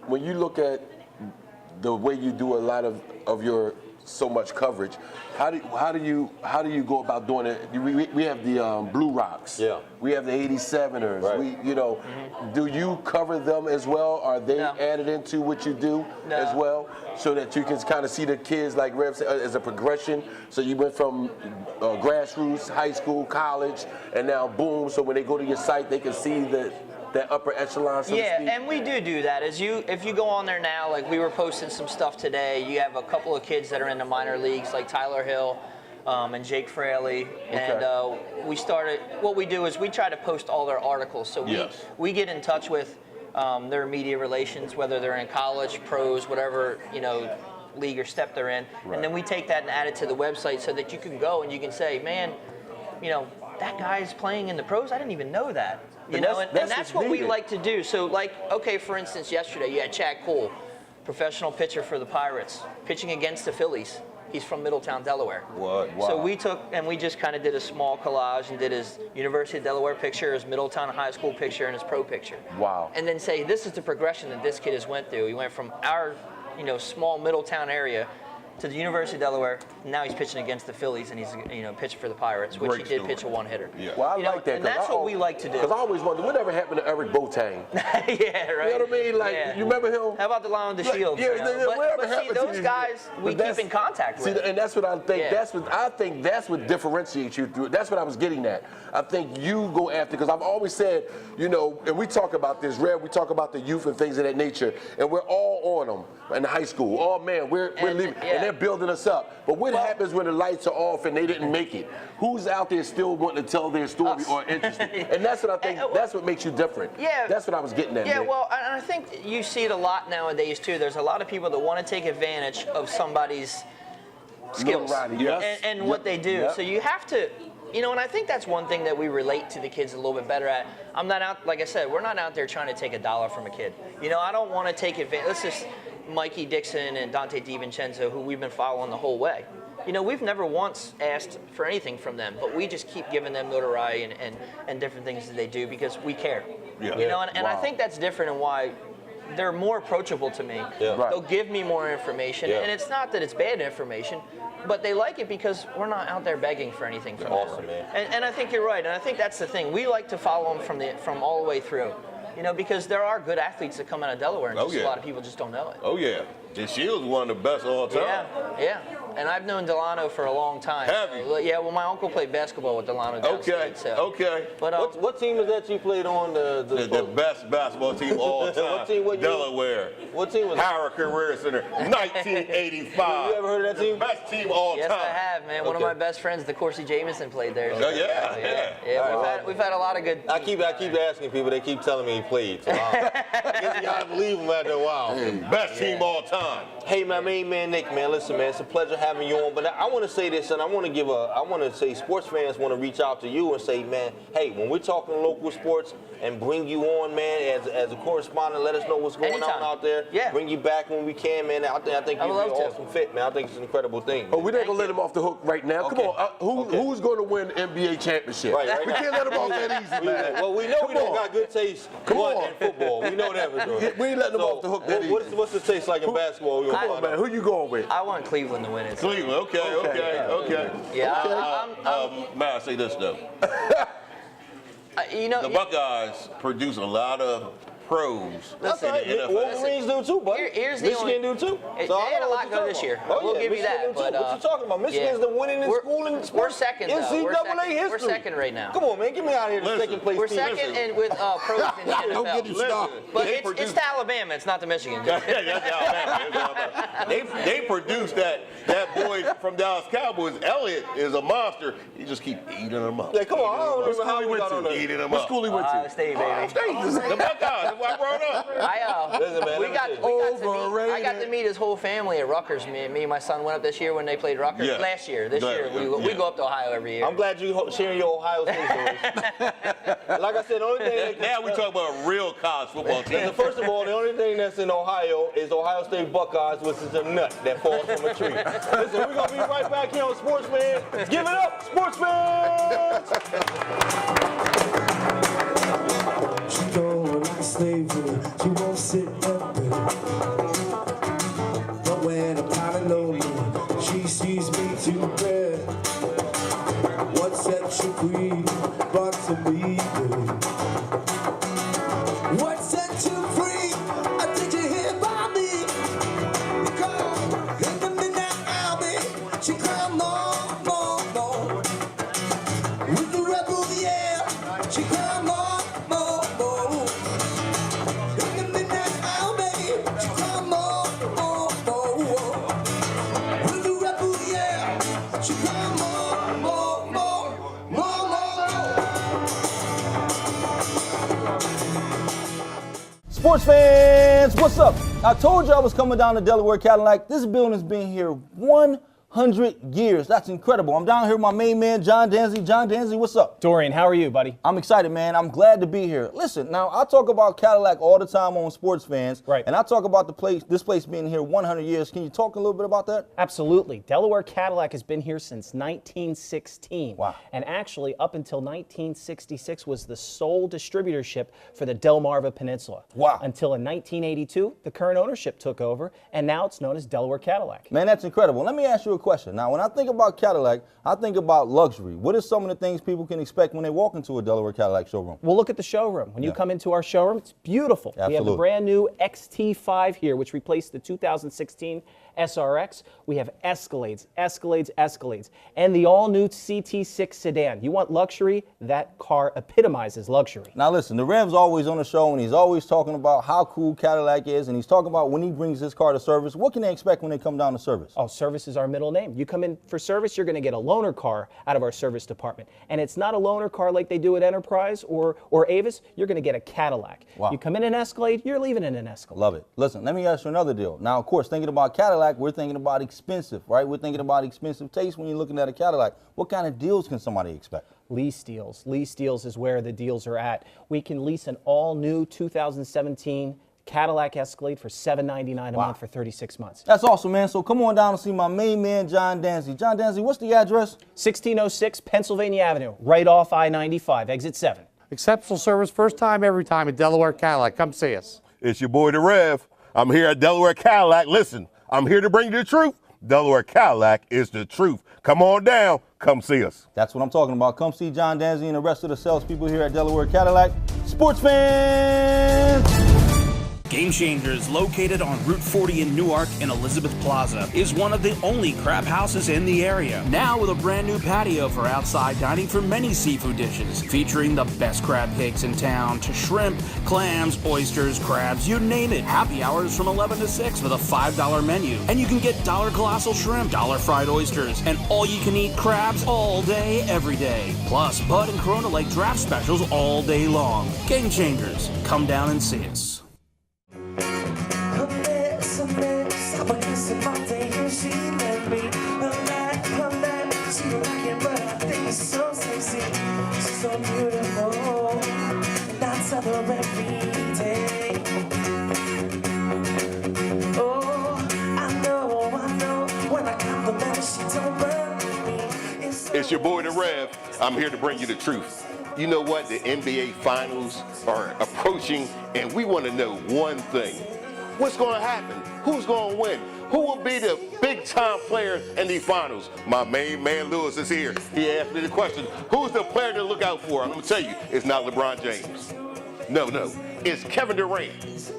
When you look at the way you do a lot of your so much coverage, how do you go about doing it? We have the Blue Rocks. Yeah. We have the 87ers. Right. Do you cover them as well? Are they No. added into what you do No. as well, so that you can kind of see the kids, like Rev said, as a progression? So you went from grassroots, high school, college, and now boom. So when they go to your site, they can see that upper echelon, so to Yeah, speak? and we do that. If you go on there now, like we were posting some stuff today, you have a couple of kids that are in the minor leagues, like Tyler Hill and Jake Fraley. And what we do is we try to post all their articles. So we get in touch with their media relations, whether they're in college, pros, whatever, league or step they're in. Right. And then we take that and add it to the website so that you can go and you can say, man, that guy's playing in the pros. I didn't even know that. And that's what's what we needed. like to do. So, for instance, yesterday you had Chad Cole, professional pitcher for the Pirates, pitching against the Phillies. He's from Middletown, Delaware. What? Wow. So we took and we just kind of did a small collage and did his University of Delaware picture, his Middletown High School picture, and his pro picture. Wow. And then say, this is the progression that this kid has went through. He went from our, small Middletown area to the University of Delaware. Now he's pitching against the Phillies, and he's pitching for the Pirates, which Great he did story. pitch a one-hitter. Yeah. Well, I like that. And that's what we like to do. Because I always wonder, whatever happened to Eric Botang? Yeah, right. You know what I mean? Like, Yeah. you remember him? How about the Lion of the Shields? Yeah, whatever but see, happened to those these guys we But keep in contact with. See, and that's what I think. Yeah. That's what differentiates you through. That's what I was getting at. I think you go after, because I've always said, and we talk about this, Rev. We talk about the youth and things of that nature, and we're all on them in high school. Oh man, we're leaving, and they're building us up. But what happens when the lights are off and they didn't make it? Who's out there still wanting to tell their story Us. or interested? And that's what I think. That's what makes you different. Yeah. That's what I was getting at. Yeah, man. well, and I think you see it a lot nowadays too. There's a lot of people that want to take advantage of somebody's skills Notoriety, yes. and what they do. Yep. So you have to, and I think that's one thing that we relate to the kids a little bit better at. I'm not out, like I said, we're not out there trying to take $1 from a kid. I don't want to take advantage. Let's just Mikey Dixon and Dante DiVincenzo, who we've been following the whole way. We've never once asked for anything from them, but we just keep giving them notoriety and different things that they do because we care. Yeah. And I think that's different and why they're more approachable to me. Yeah. Right. They'll give me more information, Yeah. and it's not that it's bad information, but they like it because we're not out there begging for anything from Awesome, them. man. And I think you're right, and I think that's the thing. We like to follow them from all the way through, because there are good athletes that come out of Delaware, and Oh, just yeah. a lot of people just don't know it. Oh yeah, and Shields one of the best all time. Yeah. And I've known Delano for a long time. Have you? Yeah, well, my uncle played basketball with Delano downstate. Okay. But What team is that you played on? The best basketball team of all time. What team, what year? Delaware. What team was that? Howard Career Center, 1985. You ever heard of that team? Best team of all yes, time. I have, man. One of my best friends, DeCourcy Jamison, played there. Oh, yeah. We've had a lot of good. I keep asking people. They keep telling me he played. So I guess you gotta believe him after a while. Best team of all time. Hey, my main man Nick, man. Listen, man, it's a pleasure having you on. But I want to say this, and I want to say sports fans want to reach out to you and say, man, hey, when we're talking local sports and bring you on, man, as a correspondent, let us know what's going on out there. Yeah. Bring you back when we can, man. I think you'd be an awesome fit, man. I think it's an incredible thing. Oh, we're not gonna let him off the hook right now. Okay. Come on, who's going to win the NBA championship? Right We can't let him off that easy, man. Well, we know we don't on. got good taste in football. We know that for sure. We ain't letting them off the hook that easy. What's the taste like in basketball? Come on, man. Who you going with? I want Cleveland to win it. Cleveland, okay. Yeah, May I say this, though? The Buckeyes produce a lot of pros in the NFL. Wolverines do too, buddy. Michigan do too. They had a lot go this year. We'll give you that. But what you talking about? Michigan's the winning in school in sports. We're second, though. NCAA history. We're second right now. Come on, man. Get me out of here. The second place We're team. second and with pros in the NFL. Don't get you started. But it's to Alabama. It's not to Michigan. That's Alabama. They produced that boy from Dallas Cowboys. Elliott is a monster. He just keep eating them up. Yeah, come on. I don't remember how we got on that. Eating them What up. school he went to? State, baby. The Buckeyes. That's why I brought up. Listen, man, I got to meet his whole family at Rutgers. Me and my son went up this year when they played Rutgers. Yeah. Last year. This year we go up to Ohio every year. I'm glad you sharing your Ohio State stories. Like I said, the only thing Now we talk about a real college football team. Listen, first of all, the only thing that's in Ohio is Ohio State Buckeyes, which is a nut that falls from a tree. Listen, we're going to be right back here on Sports Fans. Give it up, Sports Fans! She going like a slave, she won't sit up. But when I'm kinda lonely, she sees me to bed. What sets you free, brought to me, babe. What set you free? I did you hear by me? Because in the midnight hour, babe, she come on, more, more. With the rebel, yeah, she come on, more, more. In the midnight hour, babe, she come on, more, more. With the rebel, yeah, she come on, more, more, more, more. Sports fans, what's up? I told you I was coming down to Delaware Cadillac. This building's been here 100 years. That's incredible. I'm down here with my main man, John Danzy. John Danzy, what's up? Dorian, how are you, buddy? I'm excited, man. I'm glad to be here. Listen, now I talk about Cadillac all the time on Sports Fans. Right. And I talk about this place being here 100 years. Can you talk a little bit about that? Absolutely. Delaware Cadillac has been here since 1916. Wow. And actually, up until 1966 was the sole distributorship for the Delmarva Peninsula. Wow. Until in 1982, the current ownership took over, and now it's known as Delaware Cadillac. Man, that's incredible. Let me ask you a question. Now, when I think about Cadillac, I think about luxury. What are some of the things people can expect when they walk into a Delaware Cadillac showroom? Well, look at the showroom. When you come into our showroom, it's beautiful. We have the Absolutely. brand new XT5 here, which replaced the 2016 SRX. We have Escalades, and the all-new CT6 sedan. You want luxury? That car epitomizes luxury. Now listen, the Rev's always on the show and he's always talking about how cool Cadillac is, and he's talking about when he brings his car to service. What can they expect when they come down to service? Oh, service is our middle name. You come in for service, you're going to get a loaner car out of our service department. And it's not a loaner car like they do at Enterprise or Avis. You're going to get a Cadillac. Wow. You come in an Escalade, you're leaving in an Escalade. Love it. Listen, let me ask you another deal. Now, of course, thinking about Cadillac, we're thinking about expensive, right? We're thinking about expensive taste when you're looking at a Cadillac. What kind of deals can somebody expect? Lease deals. Lease deals is where the deals are at. We can lease an all-new 2017 Cadillac Escalade for $799 a month for 36 months. That's awesome, man. So come on down and see my main man, John Danzy. John Danzy, what's the address? 1606 Pennsylvania Avenue, right off I-95, exit 7. Exceptional service, first time, every time at Delaware Cadillac. Come see us. It's your boy, the Rev. I'm here at Delaware Cadillac. Listen, I'm here to bring you the truth. Delaware Cadillac is the truth. Come on down. Come see us. That's what I'm talking about. Come see John Danzy and the rest of the salespeople here at Delaware Cadillac. Sports fans! Game Changers, located on Route 40 in Newark and Elizabeth Plaza, is one of the only crab houses in the area. Now with a brand new patio for outside dining for many seafood dishes, featuring the best crab cakes in town, to shrimp, clams, oysters, crabs, you name it. Happy hours from 11 to 6 with a $5 menu. And you can get $1 colossal shrimp, $1 fried oysters, and all-you-can-eat crabs all day, every day. Plus, Bud and Corona Lake draft specials all day long. Game Changers. Come down and see us. It's your boy, The Rev. I'm here to bring you the truth. You know what? The NBA Finals are approaching, and we want to know one thing. What's going to happen? Who's going to win? Who will be the big-time player in the finals? My main man, Lewis, is here. He asked me the question, who's the player to look out for? I'm going to tell you, it's not LeBron James. No, it's Kevin Durant.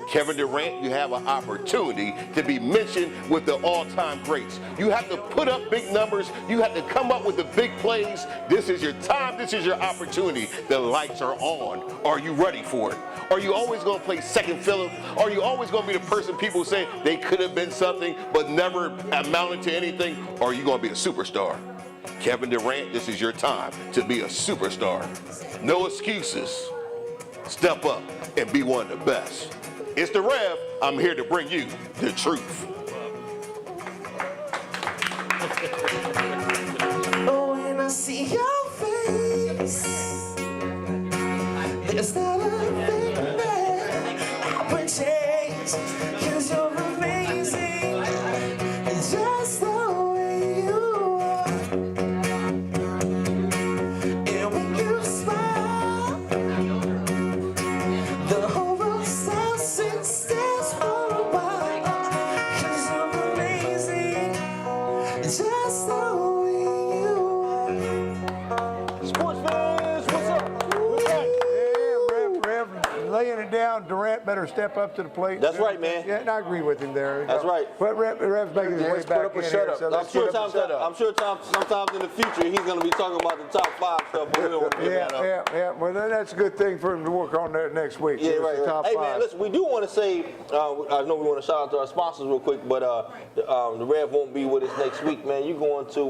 Kevin Durant, you have an opportunity to be mentioned with the all-time greats. You have to put up big numbers. You have to come up with the big plays. This is your time. This is your opportunity. The lights are on. Are you ready for it? Are you always going to play second fiddle? Are you always going to be the person people say they could have been something but never amounted to anything? Or are you going to be a superstar? Kevin Durant, this is your time to be a superstar. No excuses. Step up and be one of the best. It's The Rev. I'm here to bring you the truth. Oh, when I see your face, there's not a thing that I would change, 'cause you're amazing, just the way you are. And when you smile, the whole world stops and stares for a while, 'cause you're amazing, just the way you are. Sports fans, what's up? What's up? Yeah, Rev, laying it down. Durant better step up to the plate. That's right, man. Yeah, and I agree with him there. That's right. But Rev's making his way let's put back up a in shut here. up. So I'm let's sure, put up a shut up. sometimes in the future he's going to be talking about the top 5 stuff, but we don't want to get that up. Yeah. Well, then that's a good thing for him to work on that next week. Yeah, Give us right. the top Hey, 5. man, listen, we do want to say, I know we want to shout out to our sponsors real quick, but the Rev won't be with us next week, man. You going to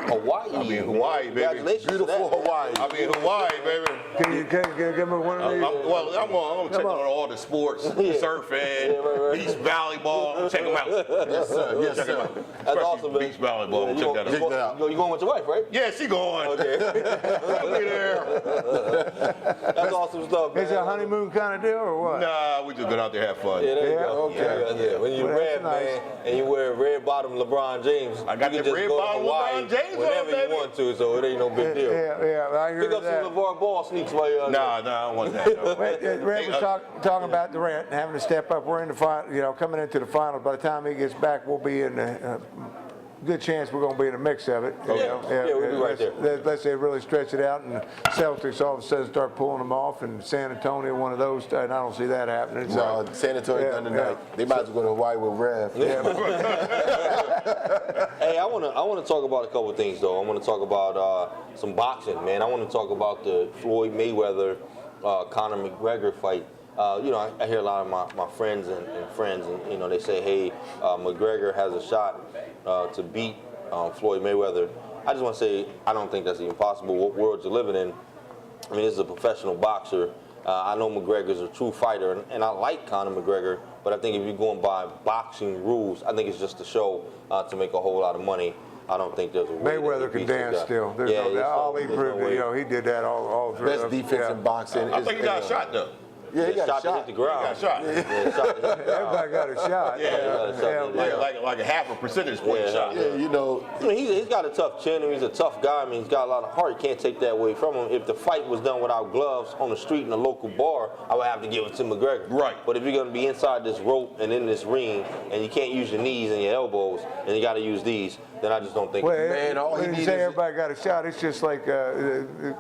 Hawaii? I'll be in Hawaii, baby. Congratulations. Beautiful to that, Hawaii. I'll be in Hawaii, baby. Can you give me one of these? I'm going to check out all the sports, surfing, right. beach volleyball. Check them out. Yes, sir. Yes, Check them sir. out. That's Especially awesome, man. beach volleyball. You Check going- that Check out. that out. You going with your wife, right? Yeah, she going. Okay. I'll be there. That's awesome stuff, man. Is it a honeymoon kind of deal or what? Nah, we just been out there have fun. Yeah, there you Yeah, go. okay. Yeah. When you Well, that's red, nice. man, and you wear red bottom LeBron James, I got you that can just red go to bottom Hawaii LeBron James on, whenever baby. you want to, so it ain't no big deal. Yeah, I hear Pick up that. some LeVar Ball sneaks while you're out there. Nah, I don't want that. No. Red was talking about Durant having to step up. We're in the final, coming into the finals. By the time he gets back, we'll be in the good chance we're going to be in the mix of it. Yeah, we'll be right there. Let's say really stretch it out, and Celtics all of a sudden start pulling them off, and San Antonio, one of those, and I don't see that happening. No, San Antonio done tonight. They might as well go to Hawaii with Rev. Hey, I want to talk about a couple of things though. I want to talk about some boxing, man. I want to talk about the Floyd Mayweather, Conor McGregor fight. I hear a lot of my friends and they say, hey, McGregor has a shot to beat Floyd Mayweather. I just want to say I don't think that's even possible. What world you're living in? I mean, this is a professional boxer. I know McGregor's a true fighter, and I like Conor McGregor, but I think if you're going by boxing rules, I think it's just a show to make a whole lot of money. I don't think there's a way Mayweather can dance still. There's Ali proved it. He did that all through. Best defense in boxing. I think he got a shot though. Yeah, he got to hit the ground. He got a shot. Everybody got a shot. Like a half a percentage point shot. Yeah, I mean, he's got a tough chin. I mean, he's a tough guy. I mean, he's got a lot of heart. You can't take that away from him. If the fight was done without gloves on the street in a local bar, I would have to give it to McGregor. Right. But if you're going to be inside this rope and in this ring, and you can't use your knees and your elbows, and you got to use these, then I just don't think. Well, Man, all he when you needs say is- everybody got a shot, it's just like the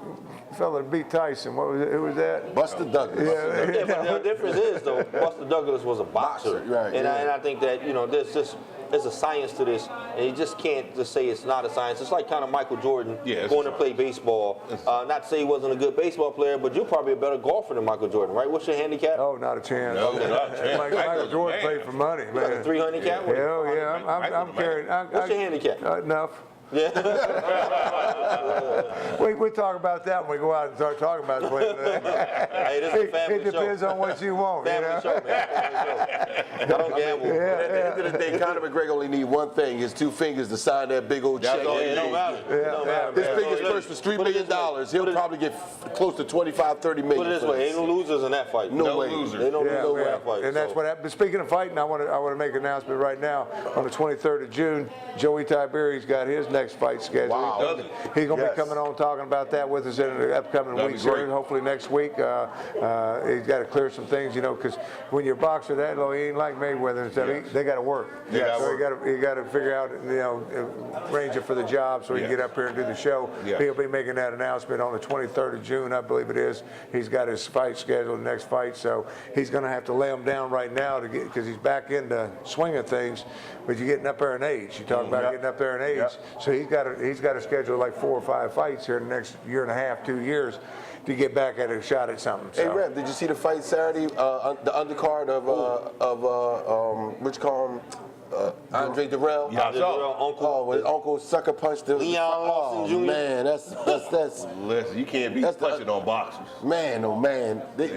fella that beat Tyson. What was it? Who was that? Buster Douglas. Yeah, but the difference is though, Buster Douglas was a boxer, Right, and yeah. I think that there's a science to this, and you just can't just say it's not a science. It's like kind of Michael Jordan Yeah, going to play baseball. Not to say he wasn't a good baseball player, but you're probably a better golfer than Michael Jordan, right? What's your handicap? Oh, not a chance. No, not a chance. Michael Jordan played for money, You got a man. 3 handicap? Hell yeah, I'm carrying. What's your handicap? Enough. Yeah. We'll talk about that when we go out and start talking about it. Hey, this is a family It depends show. on what you want. Family you know? show, man. Family show. I don't gamble. At the end of the day, Conor McGregor only need one thing: his 2 fingers to sign that big old check. That's all Yeah, he it don't needs. matter. It don't matter. His man. fingers first was $3 Put it million. this way. He'll Put it- probably get close to 25, 30 million. Put it this for way, ain't no losers in that fight. No way. losers. They don't Yeah, lose in yeah. that fight. And that's so. what happened. But speaking of fighting, I want to make an announcement right now. On the 23rd of June, Joey Tiberius got his next fight scheduled. Wow. He's going to Yes. be coming on talking about that with us in the upcoming That'd be weeks great. here. Hopefully next week. He's got to clear some things, because when you're a boxer that low, he ain't like Mayweather and stuff. They got to work. They gotta so work. you got to figure out, arrange it for the job so he can Yeah. get up here and do the show. Yeah. He'll be making that announcement on the 23rd of June, I believe it is. He's got his fight scheduled, the next fight, so he's going to have to lay him down right now to get, because he's back into swing of things. But you're getting up there in age. You talk about getting up there in age. So he's got to schedule like 4 or 5 fights here in the next year and a half, 2 years, to get back at a shot at something. Hey, So. Rev, did you see the fight Saturday? The undercard of what you call him? Andre Durrell. Yeah, I saw. Real uncle. Oh, when Uncle sucker punched him. Leon Lawson Jr. Man, that's Listen, you can't be That's the- punching on boxers. man, oh man. Their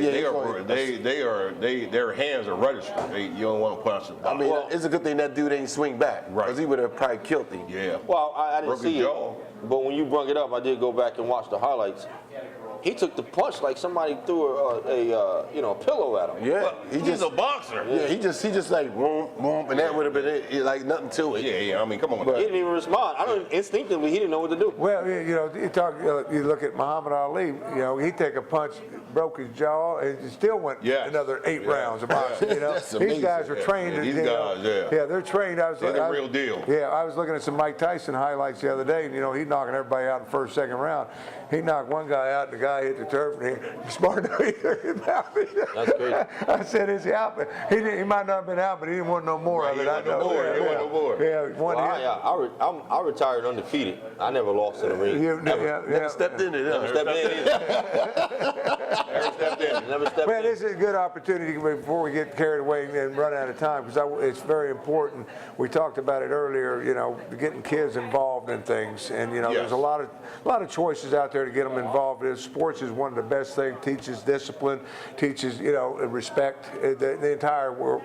hands are registered. You don't want to punch them. I mean, it's a good thing that dude ain't swing back, Right. because he would have probably killed him. yeah. Well, I didn't Broke his see it, jaw. but when you brought it up, I did go back and watch the highlights. He took the punch like somebody threw a pillow at him. Yeah, He's a boxer. Yeah, he just like boom, and that would have been it, like nothing to it. Yeah. I mean, come on. He didn't even respond. I don't instinctively he didn't know what to do. Well, you look at Muhammad Ali. He take a punch, broke his jaw, and he still went Yes. another 8 Yeah. rounds of boxing. That's These amazing. guys are trained. Yeah, these you know, guys, yeah. Yeah, they're trained. They're the real deal. Yeah, I was looking at some Mike Tyson highlights the other day, and he's knocking everybody out in the first, second round. He knocked one guy out, and the guy hit the turf, and he smart enough he took him out. That's crazy. I said, "Is he out?" He might not have been out, but he didn't want no more Right, of he it. didn't I want no know. more. He Yeah, didn't want no more. Yeah, one Well, hit. I retired undefeated. I never lost in the ring. Never stepped in it. Never Huh? stepped in either. Never stepped in. Never stepped Man, in. this is a good opportunity before we get carried away and run out of time, because it's very important. We talked about it earlier, getting kids involved in things, and Yes. there's a lot of choices out there to get them involved. Sports is one of the best things. Teaches discipline, teaches respect. The entire world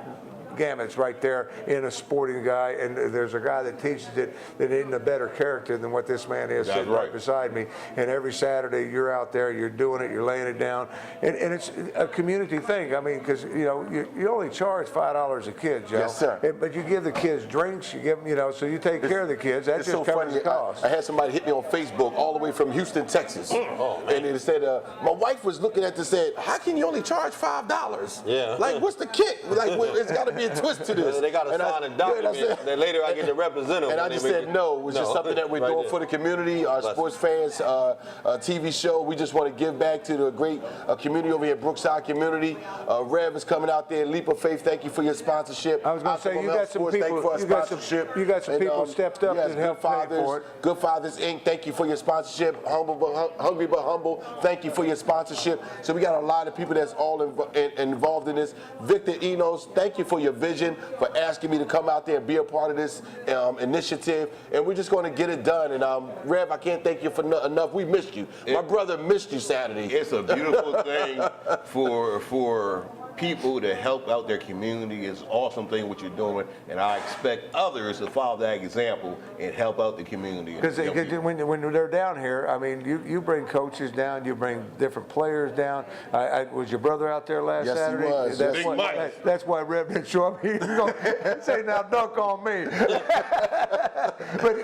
gamut's right there in a sporting guy, and there's a guy that teaches it that isn't a better character than what this man is That's sitting right right. beside me. And every Saturday you're out there, you're doing it, you're laying it down, and it's a community thing. I mean, because you only charge $5 a kid, Joe. Yes, sir. But you give the kids drinks, you give them, so you take care of the kids. That It's just so covers funny. the cost. I had somebody hit me on Facebook all the way from Houston, Texas. And it said, my wife was looking at this and said, how can you only charge $5? Yeah. Like, what's the kick? Like, it's got to be a twist to this. They got to And sign I- a yeah, document. and I said- Then later I get to represent them. And I just said no. It was just something that we're Right doing there. for the community, our Bless sports fans TV show. We just want to give back to the great community over here, Brookside community. Rev is coming out there. Leap of Faith, thank you for your sponsorship. I was going to say, Optimum you Health got some Sports, thank people. you for our You got sponsorship. some people stepped up yes, and Good helped pay Fathers, for it. Good Fathers Inc. Thank you for your sponsorship. Hungry but humble. Thank you for your sponsorship. So we got a lot of people that's all involved in this. Victor Enos, thank you for your vision, for asking me to come out there and be a part of this initiative. And we're just going to get it done. And Rev, I can't thank you for enough. We missed you. My brother missed you Saturday. It's a beautiful thing for people to help out their community. It's an awesome thing what you're doing, and I expect others to follow that example and help out the community. Because when they're down here, I mean, you bring coaches down, you bring different players down. Was your brother out there last Yes, he Saturday? was. That's Big why, Mike. that's why Rev didn't show So I mean, you're gonna say now dunk on me.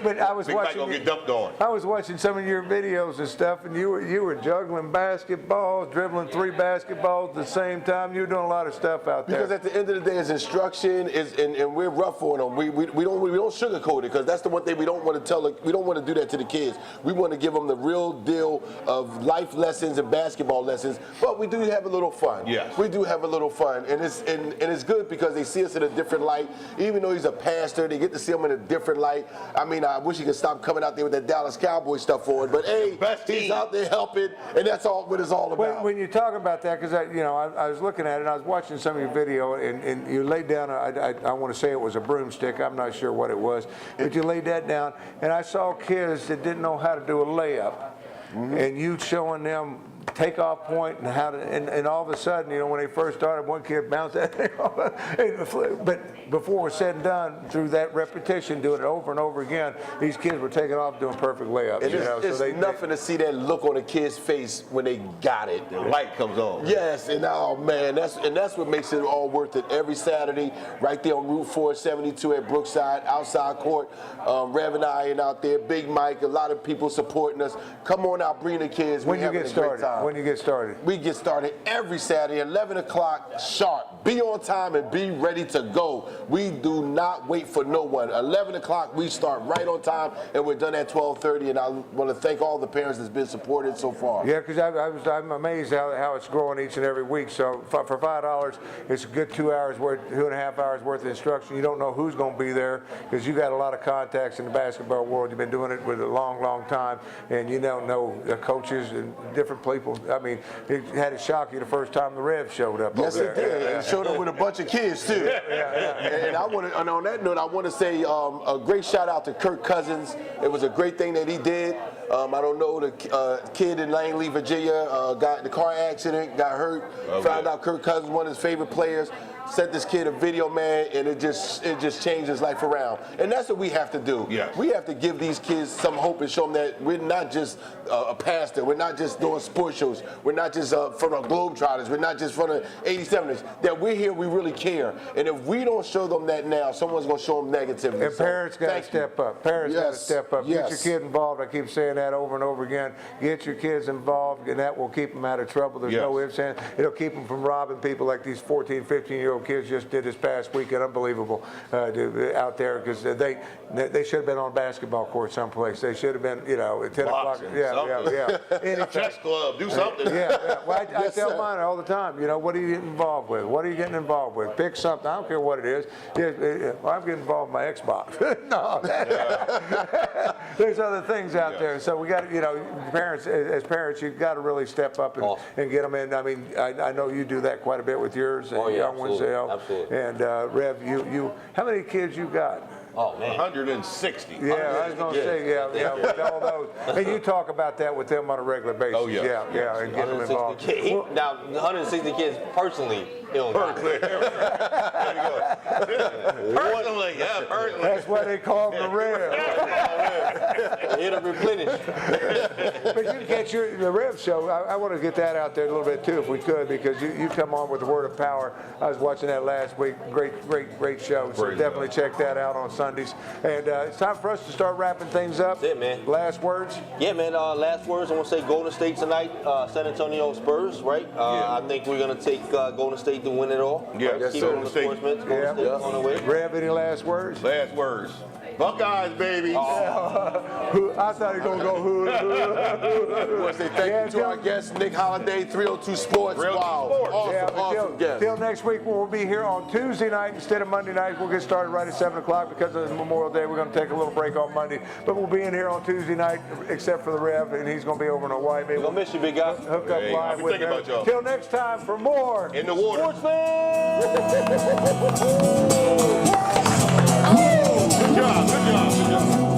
but I was Big Mike watching. gonna get dumped on. I was watching some of your videos and stuff, and you were juggling basketballs, dribbling 3 basketballs at the same time. You were doing a lot of stuff out there. Because at the end of the day, it's instruction, and we're rough on them. We don't sugarcoat it, because that's the one thing we don't want to tell. We don't want to do that to the kids. We want to give them the real deal of life lessons and basketball lessons. But we do have a little fun. Yes. We do have a little fun, and it's good because they see us in a different light. Even though he's a pastor, they get to see him in a different light. I mean, I wish he could stop coming out there with that Dallas Cowboy stuff for it. But hey, he's out there helping, and that's all what it's all about. When you talk about that, because I was looking at it, and I was watching some of your video, and you laid down. I want to say it was a broomstick. I'm not sure what it was, but you laid that down, and I saw kids that didn't know how to do a layup, and you showing them takeoff point and how to, and all of a sudden, when they first started, one kid bounced that thing off. But before it was said and done, through that repetition, doing it over and over again, these kids were taking off doing perfect layups. And it's nothing to see that look on a kid's face when they got it. The light comes on. Yes, and oh man, that's what makes it all worth it. Every Saturday, right there on Route 472 at Brookside, outside court. Rev and I and out there, Big Mike, a lot of people supporting us. Come on out, bring the kids. When you get started? When you get started? We get started every Saturday, 11 o'clock sharp. Be on time and be ready to go. We do not wait for no one. 11 o'clock, we start right on time, and we're done at 12:30. And I want to thank all the parents that's been supported so far. Yeah, because I'm amazed how it's growing each and every week. So for $5, it's a good 2 hours worth, 2.5 hours worth of instruction. You don't know who's going to be there because you got a lot of contacts in the basketball world. You've been doing it for a long, long time, and you don't know the coaches and different people. I mean, it had to shock you the first time the Rev showed up. Yes, it did. And showed up with a bunch of kids too. And I want to, and on that note, I want to say a great shout out to Kirk Cousins. It was a great thing that he did. I don't know, the kid in Langley, Virginia, got in the car accident, got hurt. Found out Kirk Cousins, one of his favorite players, sent this kid a video, man, and it just changed his life around. And that's what we have to do. Yes. We have to give these kids some hope and show them that we're not just a pastor. We're not just doing sports shows. We're not just from the Globetrotters. We're not just from the 87ers. That we're here, we really care. And if we don't show them that now, someone's going to show them negatively. And parents got to step up. Parents got to step up. Get your kid involved. I keep saying that over and over again. Get your kids involved, and that will keep them out of trouble. There's no ifs, ands. It'll keep them from robbing people like these 14, 15-year-old kids just did this past weekend. Unbelievable out there, because they should have been on a basketball court someplace. They should have been, at 10 o'clock. A chess club, do something. Well, I tell mine all the time, what are you getting involved with? What are you getting involved with? Pick something. I don't care what it is. Well, I'm getting involved in my Xbox. No. There's other things out there. So we got parents, as parents, you've got to really step up and get them in. I mean, I know you do that quite a bit with yours and young ones. Absolutely. And Rev, you how many kids you got? Oh man, 160. Yeah, I was going to say, with all those. And you talk about that with them on a regular basis. Oh, yeah. And get them involved. Now, 160 kids personally, Personally, personally. That's why they call them the Rev. It'll replenish. But you can get the Rev show. I want to get that out there a little bit too, if we could, because you come on with the word of power. I was watching that last week. Great show. So definitely check that out on Sundays. And it's time for us to start wrapping things up. That's it, man. Last words? Yeah, man. Last words. I want to say Golden State tonight. San Antonio Spurs, right? I think we're going to take Golden State to win it all. Yeah, right? Keep it on the sportsmen. Golden State on the way. Rev, any last words? Last words. Buckeyes, baby. I thought he was going to go hoo. I want to say thank you to our guest, Nick Holiday, 302 Sports. Wow. Awesome guest. Till next week, we'll be here on Tuesday night instead of Monday night. We'll get started right at 7 o'clock because of Memorial Day. We're going to take a little break on Monday. But we'll be in here on Tuesday night, except for the Rev, and he's going to be over in Hawaii. Maybe we're going to miss you, big guy. Hook up live with him. Till next time, for more In the Water. Sportsman! Good job.